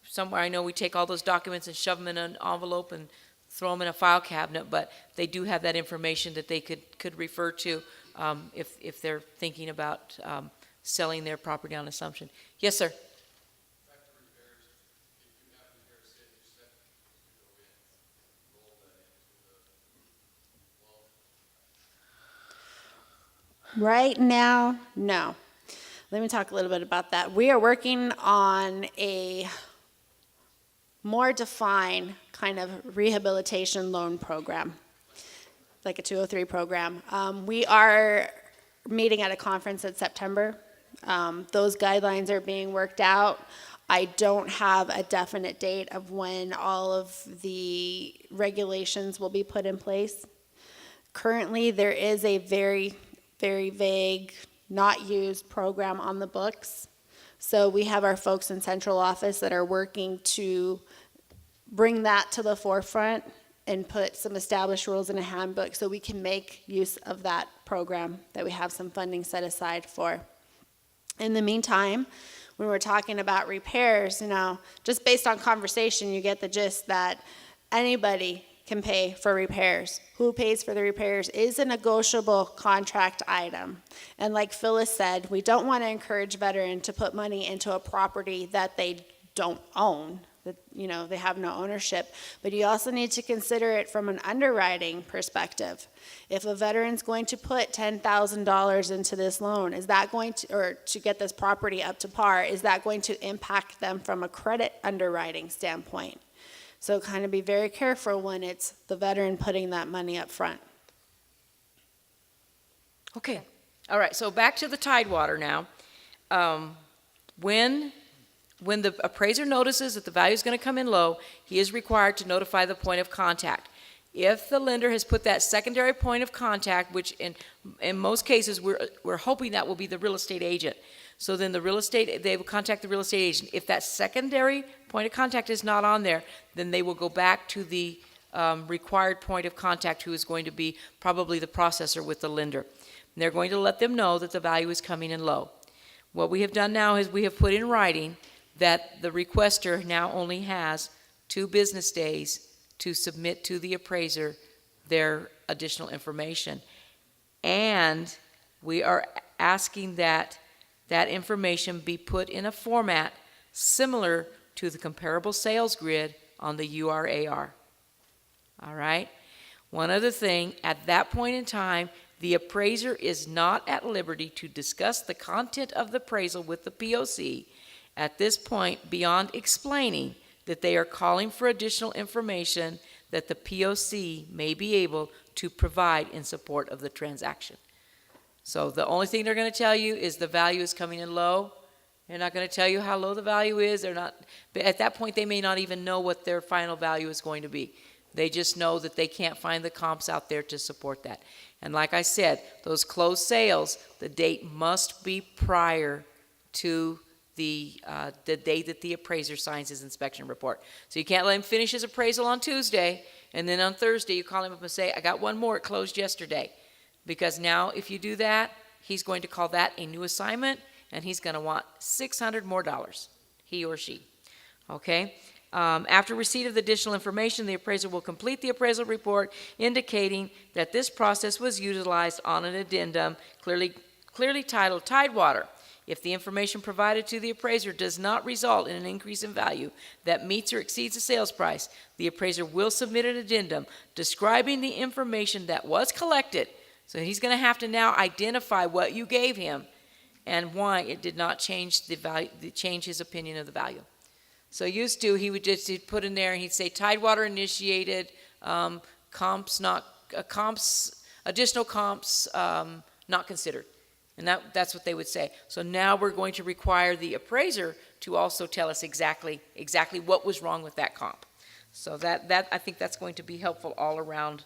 Speaker 2: somewhere I know we take all those documents and shove them in an envelope and throw them in a file cabinet, but they do have that information that they could refer to if they're thinking about selling their property on assumption. Yes, sir.
Speaker 1: Right now, no. Let me talk a little bit about that. We are working on a more defined kind of rehabilitation loan program, like a 203 program. We are meeting at a conference in September. Those guidelines are being worked out. I don't have a definite date of when all of the regulations will be put in place. Currently, there is a very, very vague, not used program on the books. So we have our folks in central office that are working to bring that to the forefront and put some established rules in a handbook so we can make use of that program that we have some funding set aside for. In the meantime, when we're talking about repairs, just based on conversation, you get the gist that anybody can pay for repairs. Who pays for the repairs is a negotiable contract item. And like Phyllis said, we don't want to encourage veterans to put money into a property that they don't own, that they have no ownership. But you also need to consider it from an underwriting perspective. If a veteran's going to put $10,000 into this loan, is that going to, or to get this property up to par, is that going to impact them from a credit underwriting standpoint? So kind of be very careful when it's the veteran putting that money up front.
Speaker 2: Okay. All right. So back to the Tidewater now. When the appraiser notices that the value is going to come in low, he is required to notify the point of contact. If the lender has put that secondary point of contact, which in most cases we're hoping that will be the real estate agent. So then they will contact the real estate agent. If that secondary point of contact is not on there, then they will go back to the required point of contact, who is going to be probably the processor with the lender. And they're going to let them know that the value is coming in low. What we have done now is we have put in writing that the requester now only has 2 business days to submit to the appraiser their additional information. And we are asking that that information be put in a format similar to the comparable sales grid on the URAR. All right? One other thing, at that point in time, the appraiser is not at liberty to discuss the content of the appraisal with the POC at this point beyond explaining that they are calling for additional information that the POC may be able to provide in support of the transaction. So the only thing they're going to tell you is the value is coming in low. They're not going to tell you how low the value is. But at that point, they may not even know what their final value is going to be. They just know that they can't find the comps out there to support that. And like I said, those closed sales, the date must be prior to the day that the appraiser signs his inspection report. So you can't let him finish his appraisal on Tuesday, and then on Thursday you call him up and say, I got one more, it closed yesterday. Because now if you do that, he's going to call that a new assignment, and he's going to want $600 more, he or she. Okay? After receipt of the additional information, the appraiser will complete the appraisal report indicating that this process was utilized on an addendum clearly titled Tidewater. If the information provided to the appraiser does not result in an increase in value that meets or exceeds the sales price, the appraiser will submit an addendum describing the information that was collected. So he's going to have to now identify what you gave him and why it did not change the value, change his opinion of the value. So used to, he would just he'd put in there and he'd say Tidewater initiated, additional comps not considered. And that's what they would say. So now we're going to require the appraiser to also tell us exactly what was wrong with that comp. So that I think that's going to be helpful all around.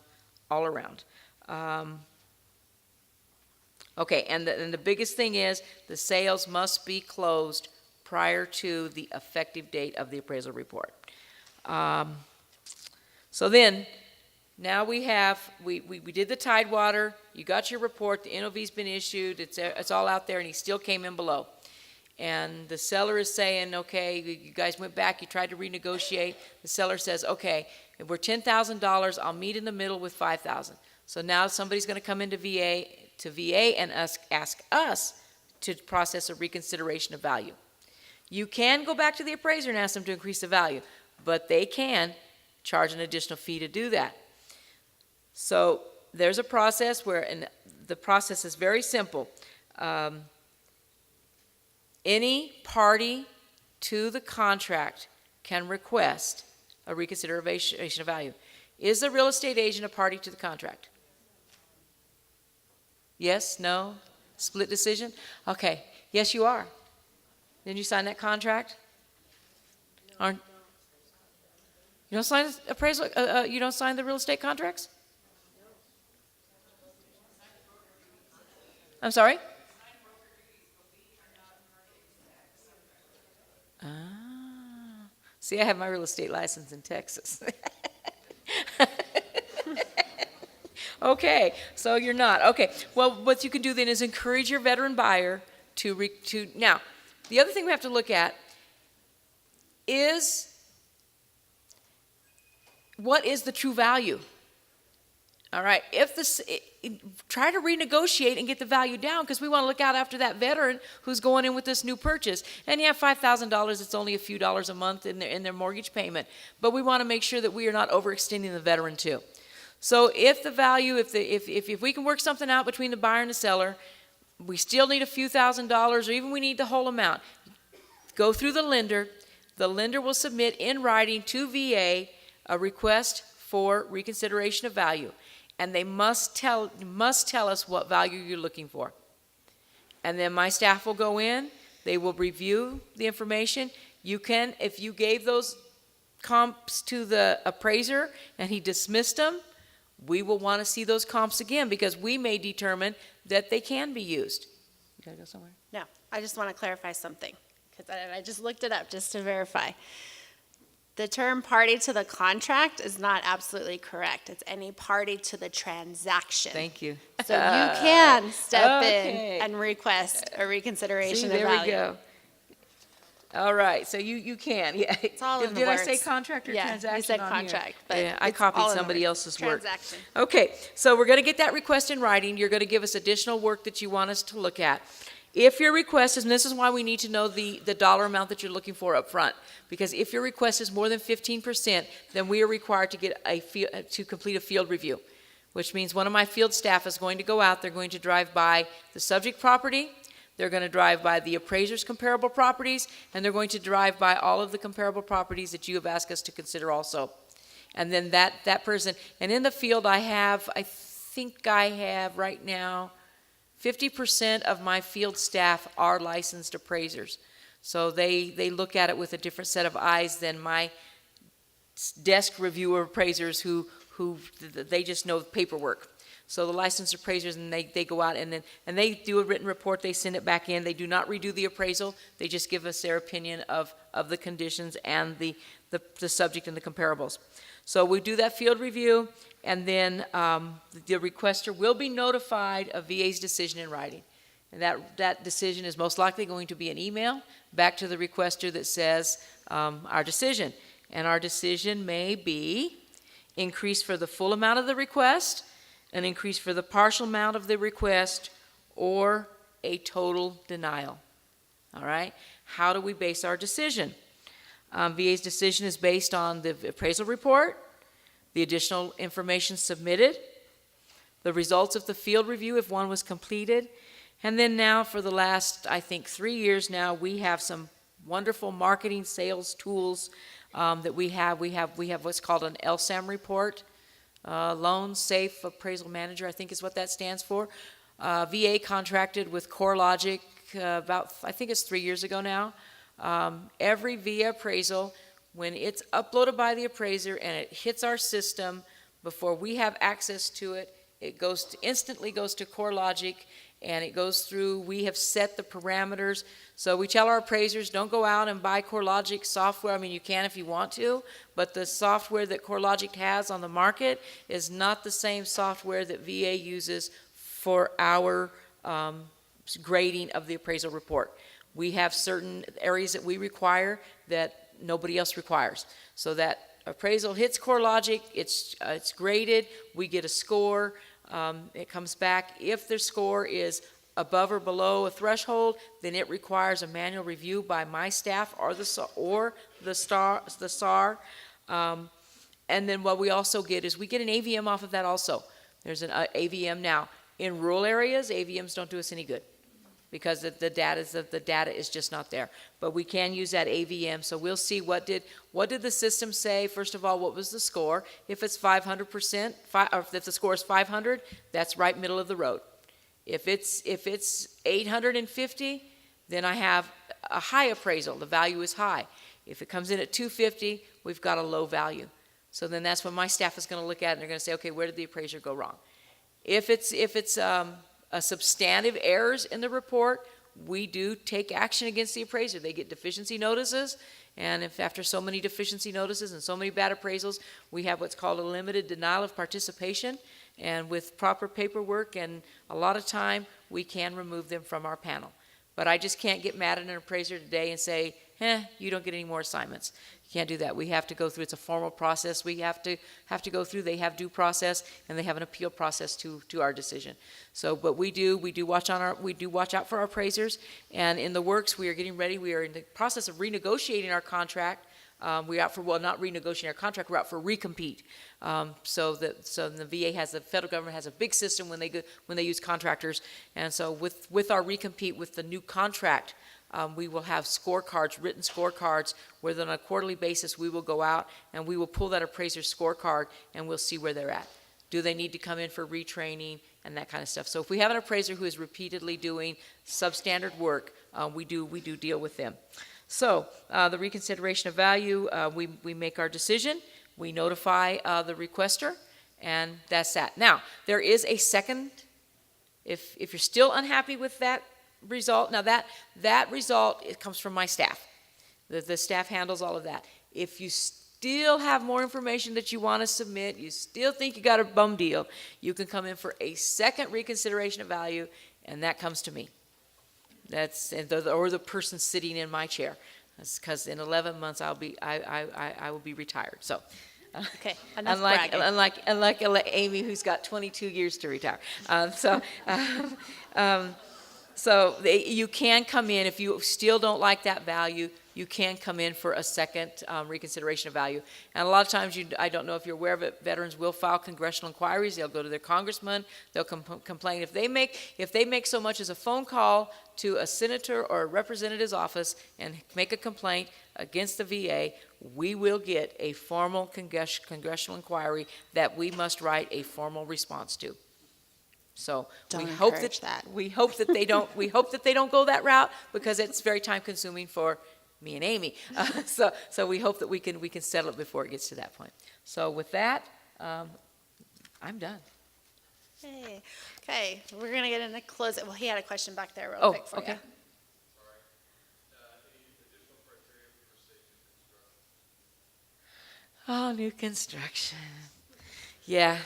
Speaker 2: Okay, and the biggest thing is the sales must be closed prior to the effective date of the appraisal report. So then, now we did the Tidewater, you got your report, the NOV's been issued, it's all out there, and he still came in below. And the seller is saying, okay, you guys went back, you tried to renegotiate. The seller says, okay, if we're $10,000, I'll meet in the middle with $5,000. So now somebody's going to come into VA and ask us to process a reconsideration of value. You can go back to the appraiser and ask them to increase the value, but they can charge an additional fee to do that. So there's a process and the process is very simple. Any party to the contract can request a reconsideration of value. Is the real estate agent a party to the contract? Yes? No? Split decision? Okay. Yes, you are. Didn't you sign that contract? You don't sign appraisal? You don't sign the real estate contracts? I'm sorry? See, I have my real estate license in Texas. Okay, so you're not. Okay, well, what you can do then is encourage your veteran buyer to now, the other thing we have to look at is what is the true value? All right, try to renegotiate and get the value down because we want to look out after that veteran who's going in with this new purchase. And you have $5,000, it's only a few dollars a month in their mortgage payment. But we want to make sure that we are not overextending the veteran too. So if the value, if we can work something out between the buyer and the seller, we still need a few $1,000s or even we need the whole amount, go through the lender. The lender will submit in writing to VA a request for reconsideration of value. And they must tell us what value you're looking for. And then my staff will go in, they will review the information. You can, if you gave those comps to the appraiser and he dismissed them, we will want to see those comps again because we may determine that they can be used. You gotta go somewhere?
Speaker 1: No, I just want to clarify something because I just looked it up just to verify. The term party to the contract is not absolutely correct. It's any party to the transaction.
Speaker 2: Thank you.
Speaker 1: So you can step
Speaker 2: Okay.
Speaker 1: in and request a reconsideration
Speaker 2: See,
Speaker 1: of
Speaker 2: there
Speaker 1: value.
Speaker 2: we go. All right, so you can. Yeah.
Speaker 1: It's all in the
Speaker 2: Did I
Speaker 1: words.
Speaker 2: say contract or transaction?
Speaker 1: Yeah, you said
Speaker 2: on here?
Speaker 1: contract, but
Speaker 2: Yeah, I
Speaker 1: it's
Speaker 2: copied
Speaker 1: all in the
Speaker 2: somebody
Speaker 1: words.
Speaker 2: else's work.
Speaker 1: Transaction.
Speaker 2: Okay, so we're going to get that request in writing. You're going to give us additional work that you want us to look at. If your request is, and this is why we need to know the dollar amount that you're looking for up front, because if your request is more than 15%, then we are required to get to complete a field review, which means one of my field staff is going to go out, they're going to drive by the subject property, they're going to drive by the appraiser's comparable properties, and they're going to drive by all of the comparable properties that you have asked us to consider also. And then that person, and in the field I think I have right now, 50% of my field staff are licensed appraisers. So they look at it with a different set of eyes than my desk reviewer appraisers who they just know paperwork. So the licensed appraisers, and they go out and they do a written report, they send it back in. They do not redo the appraisal. They just give us their opinion of the conditions and the subject and the comparables. So we do that field review, and then the requester will be notified of VA's decision in writing. And that decision is most likely going to be an email back to the requester that says our decision. And our decision may be increase for the full amount of the request, an increase for the partial amount of the request, or a total denial. All right? How do we base our decision? VA's decision is based on the appraisal report, the additional information submitted, the results of the field review if one was completed, and then now for the last, I think, 3 years now, we have some wonderful marketing sales tools that we have. We have what's called an LSAM report. Loan Safe Appraisal Manager, I think is what that stands for. VA contracted with CoreLogic about, I think it's 3 years ago now. Every VA appraisal, when it's uploaded by the appraiser and it hits our system, before we have access to it, it instantly goes to CoreLogic, and it goes through. We have set the parameters. So we tell our appraisers, don't go out and buy CoreLogic software. I mean, you can if you want to, but the software that CoreLogic has on the market is not the same software that VA uses for our grading of the appraisal report. We have certain areas that we require that nobody else requires. So that appraisal hits CoreLogic, it's graded, we get a score. It comes back. If the score is above or below a threshold, then it requires a manual review by my staff or the SAR. And then what we also get is we get an AVM off of that also. There's an AVM now. In rural areas, AVMs don't do us any good because the data is just not there. But we can use that AVM, so we'll see what did the system say. First of all, what was the score? If it's 500%, or if the score is 500, that's right middle of the road. If it's 850, then I have a high appraisal. The value is high. If it comes in at 250, we've got a low value. So then that's when my staff is going to look at it and they're going to say, okay, where did the appraiser go wrong? If it's a substantive errors in the report, we do take action against the appraiser. They get deficiency notices, and if after so many deficiency notices and so many bad appraisals, we have what's called a limited denial of participation, and with proper paperwork and a lot of time, we can remove them from our panel. But I just can't get mad at an appraiser today and say, you don't get any more assignments. You can't do that. We have to go through, it's a formal process. We have to go through. They have due process, and they have an appeal process to our decision. So, but we do watch out for our appraisers, and in the works, we are getting ready. We are in the process of renegotiating our contract. We're out for, not renegotiating our contract, we're out for recompete. So the VA the federal government has a big system when they use contractors, and so with our recompete with the new contract, we will have scorecards, written scorecards, where then on a quarterly basis we will go out and we will pull that appraiser's scorecard and we'll see where they're at. Do they need to come in for retraining and that kind of stuff? So if we have an appraiser who is repeatedly doing substandard work, we do deal with them. So the reconsideration of value, we make our decision, we notify the requester, and that's that. Now, there is a second, if you're still unhappy with that result, now that result, it comes from my staff. The staff handles all of that. If you still have more information that you want to submit, you still think you got a bum deal, you can come in for a second reconsideration of value, and that comes to me. Or the person sitting in my chair, because in 11 months I will be retired. So,
Speaker 1: Okay, enough bragging.
Speaker 2: unlike Amy, who's got 22 years to retire. So you can come in if you still don't like that value. You can come in for a second reconsideration of value. And a lot of times, I don't know if you're aware of it, veterans will file congressional inquiries. They'll go to their congressman. They'll complain. If they make so much as a phone call to a senator or a representative's office and make a complaint against the VA, we will get a formal congressional inquiry that we must write a formal response to. So we hope that they don't go that route, because it's very time consuming for me and Amy. So we hope that we can settle it before it gets to that point. So with that, I'm done.
Speaker 1: Hey. Okay, we're gonna get into close it. Well, he had a question back there real
Speaker 2: Oh,
Speaker 1: quick for
Speaker 2: okay.
Speaker 1: you.
Speaker 2: Oh, new construction. Yeah,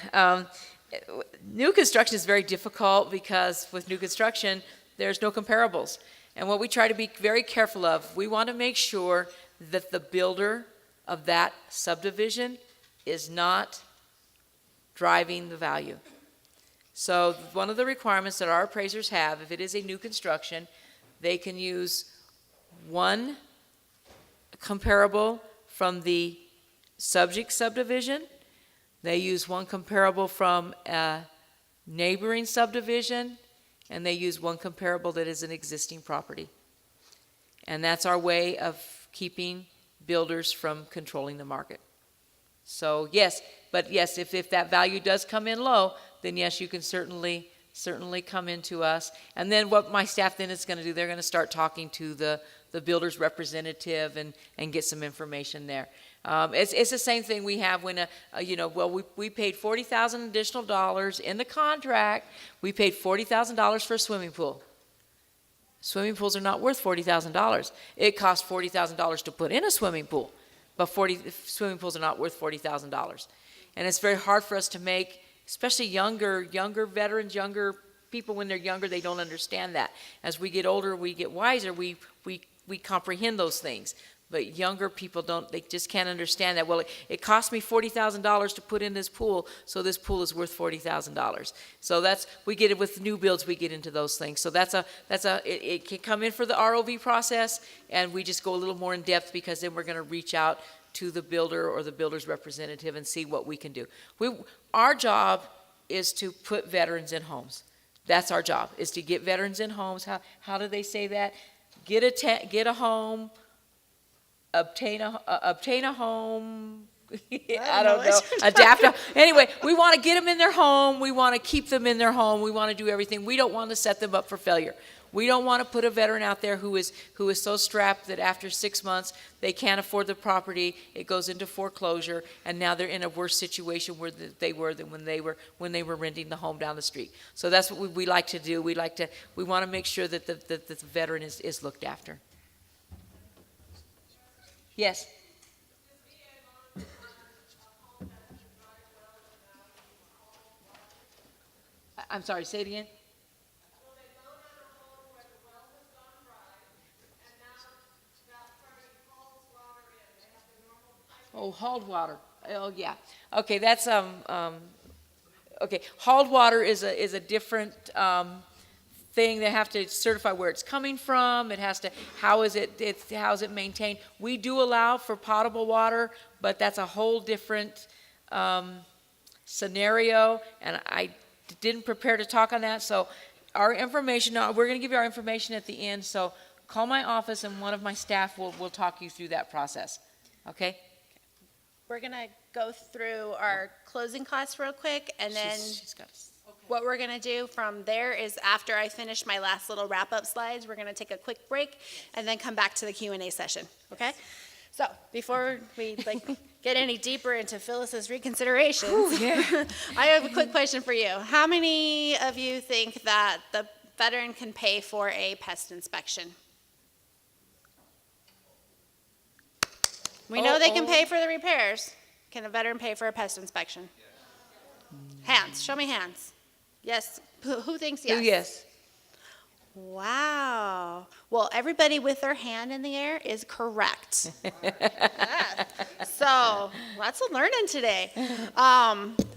Speaker 2: new construction is very difficult because with new construction, there's no comparables. And what we try to be very careful of, we want to make sure that the builder of that subdivision is not driving the value. So one of the requirements that our appraisers have, if it is a new construction, they can use one comparable from the subject subdivision. They use one comparable from a neighboring subdivision, and they use one comparable that is an existing property. And that's our way of keeping builders from controlling the market. So yes, but yes, if that value does come in low, then yes, you can certainly come into us. And then what my staff then is going to do, they're going to start talking to the builder's representative and get some information there. It's the same thing we have when we paid $40,000 additional dollars in the contract. We paid $40,000 for a swimming pool. Swimming pools are not worth $40,000. It costs $40,000 to put in a swimming pool, but swimming pools are not worth $40,000. And it's very hard for us to make, especially younger veterans, younger people when they're younger, they don't understand that. As we get older, we get wiser, we comprehend those things. But younger people don't, they just can't understand that. Well, it cost me $40,000 to put in this pool, so this pool is worth $40,000. So we get it with new builds, we get into those things. So it can come in for the ROV process, and we just go a little more in depth because then we're going to reach out to the builder or the builder's representative and see what we can do. Our job is to put veterans in homes. That's our job, is to get veterans in homes. How do they say that? Get a home, obtain a home. I don't know. Adapt. Anyway, we want to get them in their home. We want to keep them in their home. We want to do everything. We don't want to set them up for failure. We don't want to put a veteran out there who is so strapped that after 6 months they can't afford the property. It goes into foreclosure, and now they're in a worse situation where they were than when they were renting the home down the street. So that's what we like to do. We want to make sure that the veteran is looked after. Yes. I'm sorry, say it again. Oh, hauled water. Oh, yeah. Okay, that's okay. Hauled water is a different thing. They have to certify where it's coming from. It has to how is it maintained. We do allow for potable water, but that's a whole different scenario, and I didn't prepare to talk on that. So our information, we're going to give you our information at the end. So call my office, and one of my staff will talk you through that process. Okay.
Speaker 1: We're gonna go through our closing costs real quick, and then
Speaker 2: She's got us.
Speaker 1: what we're gonna do from there is after I finish my last little wrap-up slides, we're gonna take a quick break and then come back to the Q&A session, okay? So before we get any deeper into Phyllis's reconsiderations, I have a quick question for you. How many of you think that the veteran can pay for a pest inspection? We know they can pay for the repairs. Can a veteran pay for a pest inspection? Hands, show me hands. Yes, who thinks yes?
Speaker 2: Yes.
Speaker 1: Wow. Well, everybody with their hand in the air is correct. Yeah. So, lots of learning today.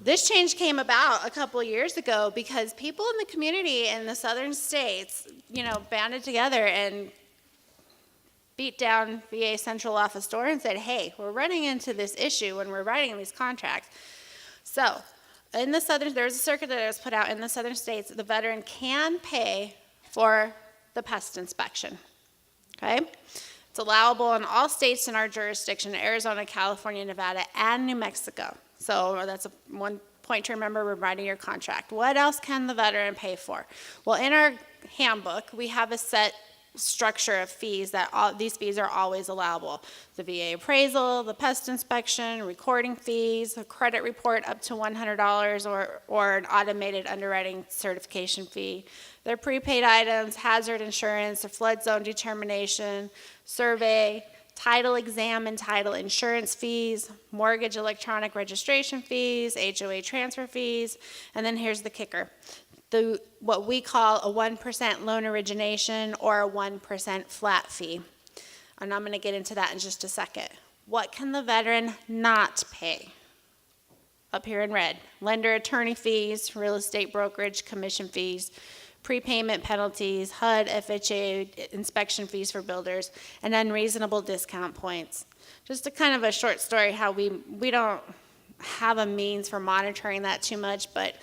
Speaker 1: This change came about a couple of years ago because people in the community in the southern states, banded together and beat down VA central office door and said, hey, we're running into this issue when we're writing these contracts. So in the southern, there's a circuit that was put out in the southern states, the veteran can pay for the pest inspection, okay? It's allowable in all states in our jurisdiction, Arizona, California, Nevada, and New Mexico. So that's one point to remember when writing your contract. What else can the veteran pay for? Well, in our handbook, we have a set structure of fees that these fees are always allowable. The VA appraisal, the pest inspection, recording fees, a credit report up to $100 or an automated underwriting certification fee. Their prepaid items, hazard insurance, a flood zone determination, survey, title exam and title insurance fees, mortgage electronic registration fees, HOA transfer fees, and then here's the kicker. What we call a 1% loan origination or a 1% flat fee. And I'm going to get into that in just a second. What can the veteran not pay? Up here in red, lender attorney fees, real estate brokerage commission fees, prepayment penalties, HUD, FHA inspection fees for builders, and unreasonable discount points. Just a kind of a short story how we don't have a means for monitoring that too much, but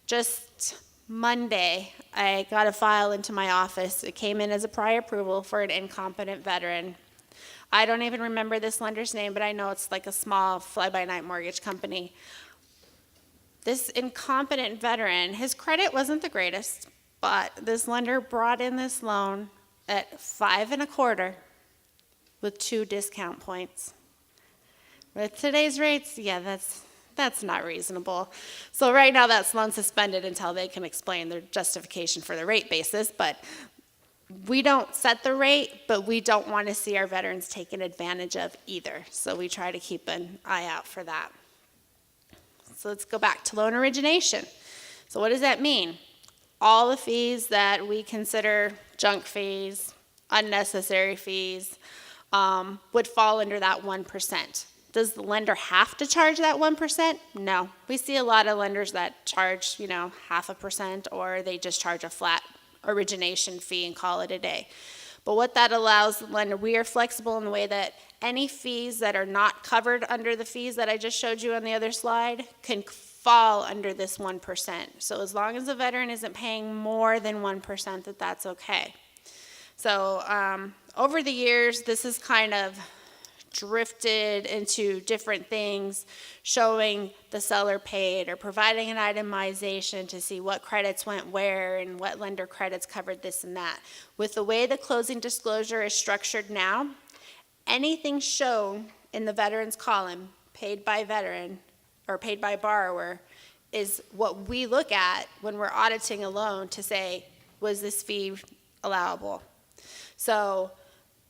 Speaker 1: just Monday, I got a file into my office. It came in as a prior approval for an incompetent veteran. I don't even remember this lender's name, but I know it's like a small fly-by-night mortgage company. This incompetent veteran, his credit wasn't the greatest, but this lender brought in this loan at 5 1/4 with 2 discount points. With today's rates, yeah, that's not reasonable. So right now that's loan suspended until they can explain their justification for the rate basis, but we don't set the rate, but we don't want to see our veterans taken advantage of either. So we try to keep an eye out for that. So let's go back to loan origination. So what does that mean? All the fees that we consider junk fees, unnecessary fees, would fall under that 1%. Does the lender have to charge that 1%? No. We see a lot of lenders that charge, 0.5%, or they just charge a flat origination fee and call it a day. But what that allows the lender, we are flexible in the way that any fees that are not covered under the fees that I just showed you on the other slide can fall under this 1%. So as long as the veteran isn't paying more than 1%, that's okay. So over the years, this has kind of drifted into different things, showing the seller paid or providing an itemization to see what credits went where and what lender credits covered this and that. With the way the closing disclosure is structured now, anything shown in the veterans column, paid by veteran or paid by borrower, is what we look at when we're auditing a loan to say, was this fee allowable? So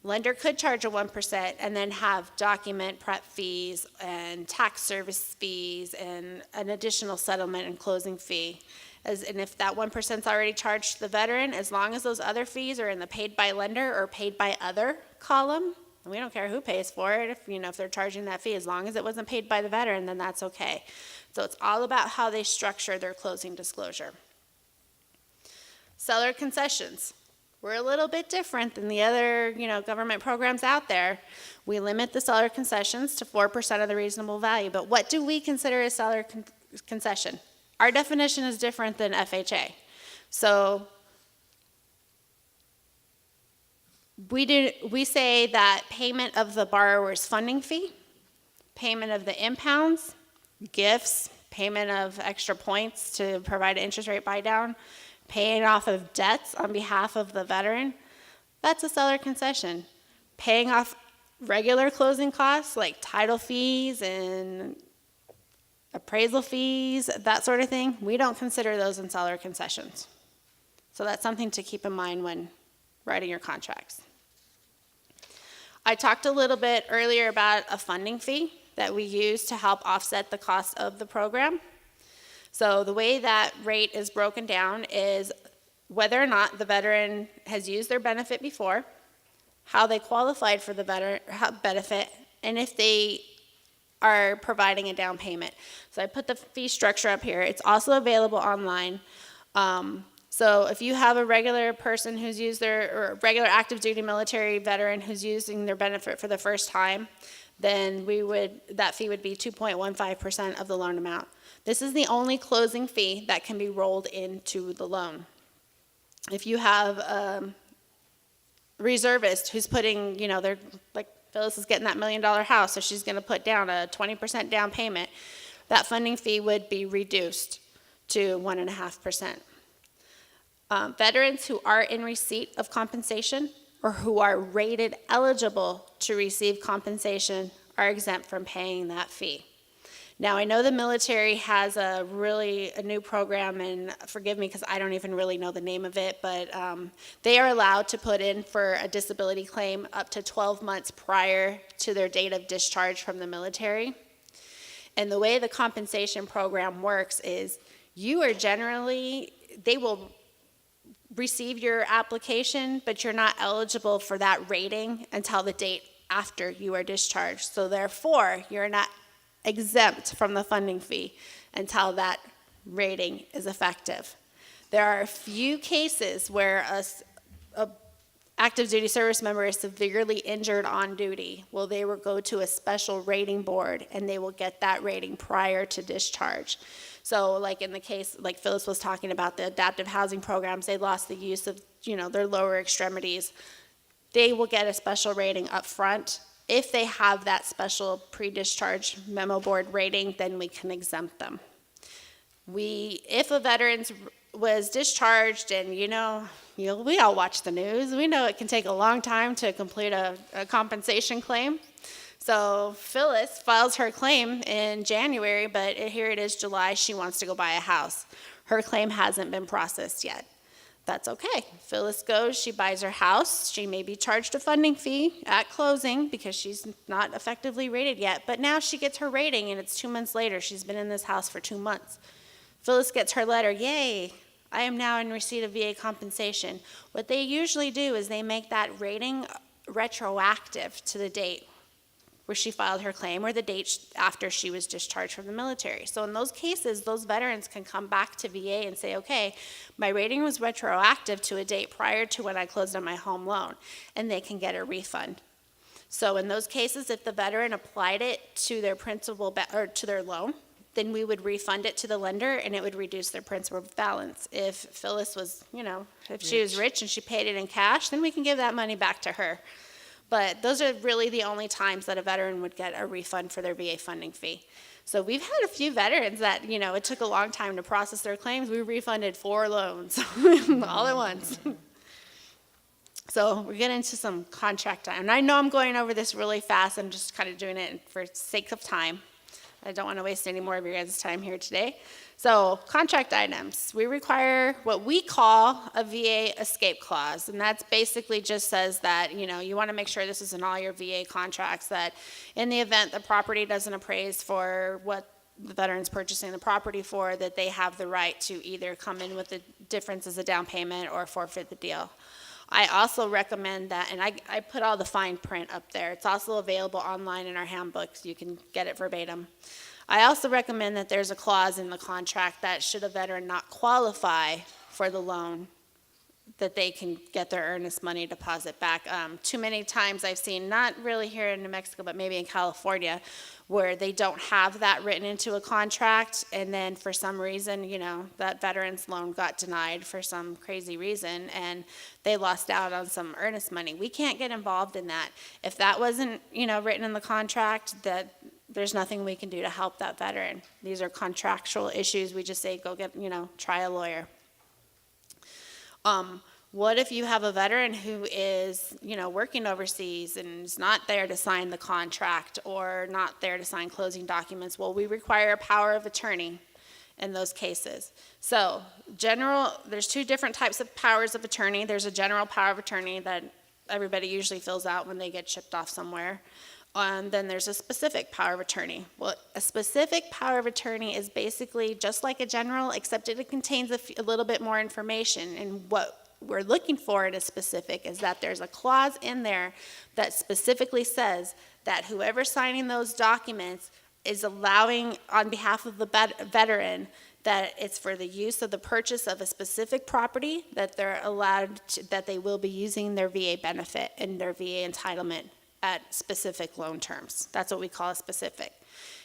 Speaker 1: lender could charge a 1% and then have document prep fees and tax service fees and an additional settlement and closing fee. And if that 1% is already charged to the veteran, as long as those other fees are in the paid by lender or paid by other column, and we don't care who pays for it, if they're charging that fee, as long as it wasn't paid by the veteran, then that's okay. So it's all about how they structure their closing disclosure. Seller concessions. We're a little bit different than the other, government programs out there. We limit the seller concessions to 4% of the reasonable value. But what do we consider a seller concession? Our definition is different than FHA. So we say that payment of the borrower's funding fee, payment of the impounds, gifts, payment of extra points to provide an interest rate buy down, paying off of debts on behalf of the veteran, that's a seller concession. Paying off regular closing costs like title fees and appraisal fees, that sort of thing, we don't consider those in seller concessions. So that's something to keep in mind when writing your contracts. I talked a little bit earlier about a funding fee that we use to help offset the cost of the program. So the way that rate is broken down is whether or not the veteran has used their benefit before, how they qualified for the benefit, and if they are providing a down payment. So I put the fee structure up here. It's also available online. So if you have a regular person who's used or regular active duty military veteran who's using their benefit for the first time, then that fee would be 2.15% of the loan amount. This is the only closing fee that can be rolled into the loan. If you have a reservist who's putting, they're like Phyllis is getting that $1 million house, so she's going to put down a 20% down payment, that funding fee would be reduced to 1.5%. Veterans who are in receipt of compensation or who are rated eligible to receive compensation are exempt from paying that fee. Now, I know the military has a new program, and forgive me because I don't even really know the name of it, but they are allowed to put in for a disability claim up to 12 months prior to their date of discharge from the military. And the way the compensation program works is they will receive your application, but you're not eligible for that rating until the date after you are discharged. So therefore, you're not exempt from the funding fee until that rating is effective. There are a few cases where a active duty service member is severely injured on duty. Well, they will go to a special rating board and they will get that rating prior to discharge. So like in the case, like Phyllis was talking about, the adaptive housing programs, they lost the use of, their lower extremities. They will get a special rating up front. If they have that special pre-discharge memo board rating, then we can exempt them. If a veteran was discharged, and we all watch the news, we know it can take a long time to complete a compensation claim. So Phyllis files her claim in January, but here it is July, she wants to go buy a house. Her claim hasn't been processed yet. That's okay. Phyllis goes, she buys her house. She may be charged a funding fee at closing because she's not effectively rated yet, but now she gets her rating and it's 2 months later. She's been in this house for 2 months. Phyllis gets her letter, yay, I am now in receipt of VA compensation. What they usually do is they make that rating retroactive to the date where she filed her claim or the date after she was discharged from the military. So in those cases, those veterans can come back to VA and say, okay, my rating was retroactive to a date prior to when I closed on my home loan, and they can get a refund. So in those cases, if the veteran applied it to their principal or to their loan, then we would refund it to the lender and it would reduce their principal balance. If Phyllis was, if she was rich and she paid it in cash, then we can give that money back to her. But those are really the only times that a veteran would get a refund for their VA funding fee. So we've had a few veterans that, it took a long time to process their claims. We refunded 4 loans all at once. So we're getting into some contract time. And I know I'm going over this really fast. I'm just kind of doing it for sake of time. I don't want to waste any more of your guys' time here today. So contract items. We require what we call a VA escape clause. And that's basically just says that, you want to make sure this is in all your VA contracts, that in the event the property doesn't appraise for what the veteran's purchasing the property for, that they have the right to either come in with the difference as a down payment or forfeit the deal. I also recommend that, and I put all the fine print up there. It's also available online in our handbooks. You can get it verbatim. I also recommend that there's a clause in the contract that should a veteran not qualify for the loan, that they can get their earnest money deposit back. Too many times I've seen, not really here in New Mexico, but maybe in California, where they don't have that written into a contract, and then for some reason, that veteran's loan got denied for some crazy reason, and they lost out on some earnest money. We can't get involved in that. If that wasn't, written in the contract, that there's nothing we can do to help that veteran. These are contractual issues. We just say, go get, try a lawyer. What if you have a veteran who is, working overseas and is not there to sign the contract or not there to sign closing documents? Well, we require a power of attorney in those cases. So there's 2 different types of powers of attorney. There's a general power of attorney that everybody usually fills out when they get shipped off somewhere. And then there's a specific power of attorney. Well, a specific power of attorney is basically just like a general, except it contains a little bit more information. And what we're looking for in a specific is that there's a clause in there that specifically says that whoever's signing those documents is allowing, on behalf of the veteran, that it's for the use of the purchase of a specific property, that they're allowed that they will be using their VA benefit and their VA entitlement at specific loan terms. That's what we call a specific.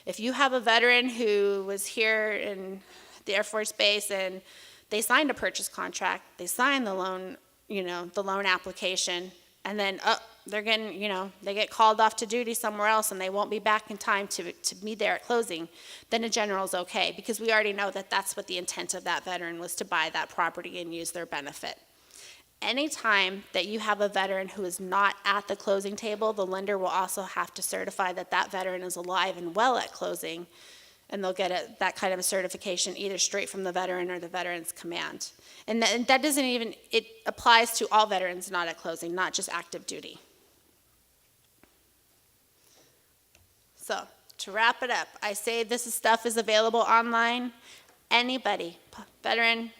Speaker 1: If you have a veteran who was here in the Air Force Base and they signed a purchase contract, they signed the loan, the loan application, and then they're getting, they get called off to duty somewhere else and they won't be back in time to be there at closing, then a general's okay, because we already know that that's what the intent of that veteran was, to buy that property and use their benefit. anytime that you have a veteran who is not at the closing table, the lender will also have to certify that that veteran is alive and well at closing, and they'll get that kind of a certification either straight from the veteran or the veteran's command. And that doesn't even, it applies to all veterans not at closing, not just active duty. So, to wrap it up, I say stuff is available online. Anybody, veteran,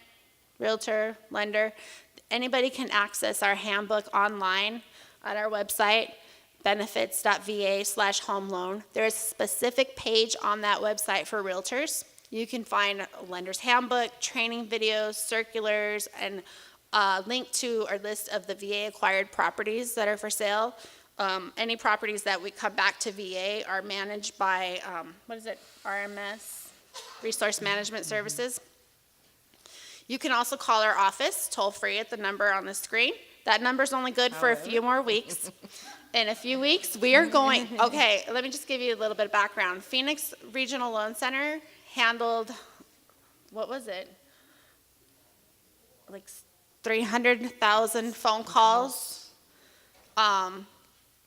Speaker 1: realtor, lender, anybody can access our handbook online on our website, benefits.va/home loan. There's a specific page on that website for realtors. You can find a lender's handbook, training videos, circulars, and a link to our list of the VA acquired properties that are for sale. Any properties that we come back to VA are managed by, RMS, Resource Management Services. You can also call our office toll-free at the number on the screen. That number's only good for a few more weeks. In a few weeks, we are going, okay, let me just give you a little bit of background. Phoenix Regional Loan Center handled, what was it? Like 300,000 phone calls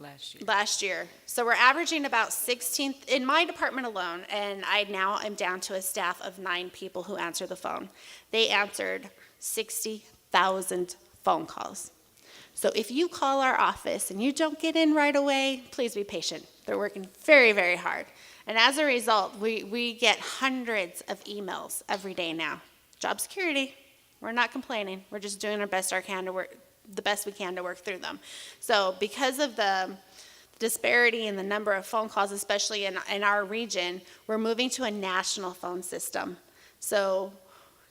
Speaker 1: last year. So we're averaging about 16, in my department alone, and I now am down to a staff of 9 people who answer the phone. They answered 60,000 phone calls. So if you call our office and you don't get in right away, please be patient. They're working very, very hard. And as a result, we get hundreds of emails every day now. Job security, we're not complaining. We're just doing the best we can to work through them. So because of the disparity in the number of phone calls, especially in our region, we're moving to a national phone system. So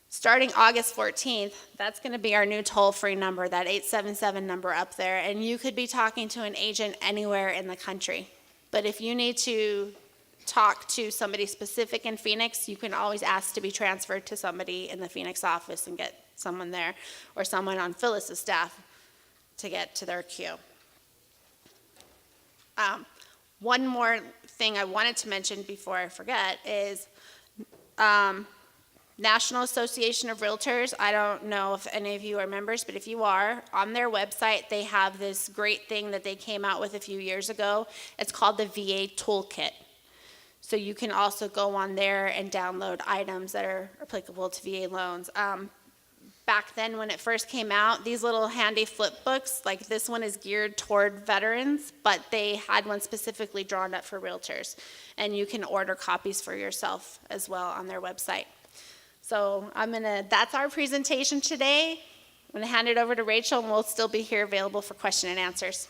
Speaker 1: starting August 14th, that's going to be our new toll-free number, that 877 number up there, and you could be talking to an agent anywhere in the country. But if you need to talk to somebody specific in Phoenix, you can always ask to be transferred to somebody in the Phoenix office and get someone there, or someone on Phyllis's staff to get to their queue. One more thing I wanted to mention before I forget is National Association of Realtors. I don't know if any of you are members, but if you are, on their website they have this great thing that they came out with a few years ago. It's called the VA Toolkit. So you can also go on there and download items that are applicable to VA loans. Back then when it first came out, these little handy flip books, like this one is geared toward veterans, but they had one specifically drawn up for realtors. And you can order copies for yourself as well on their website. So that's our presentation today. I'm gonna hand it over to Rachel, and we'll still be here available for question and answers.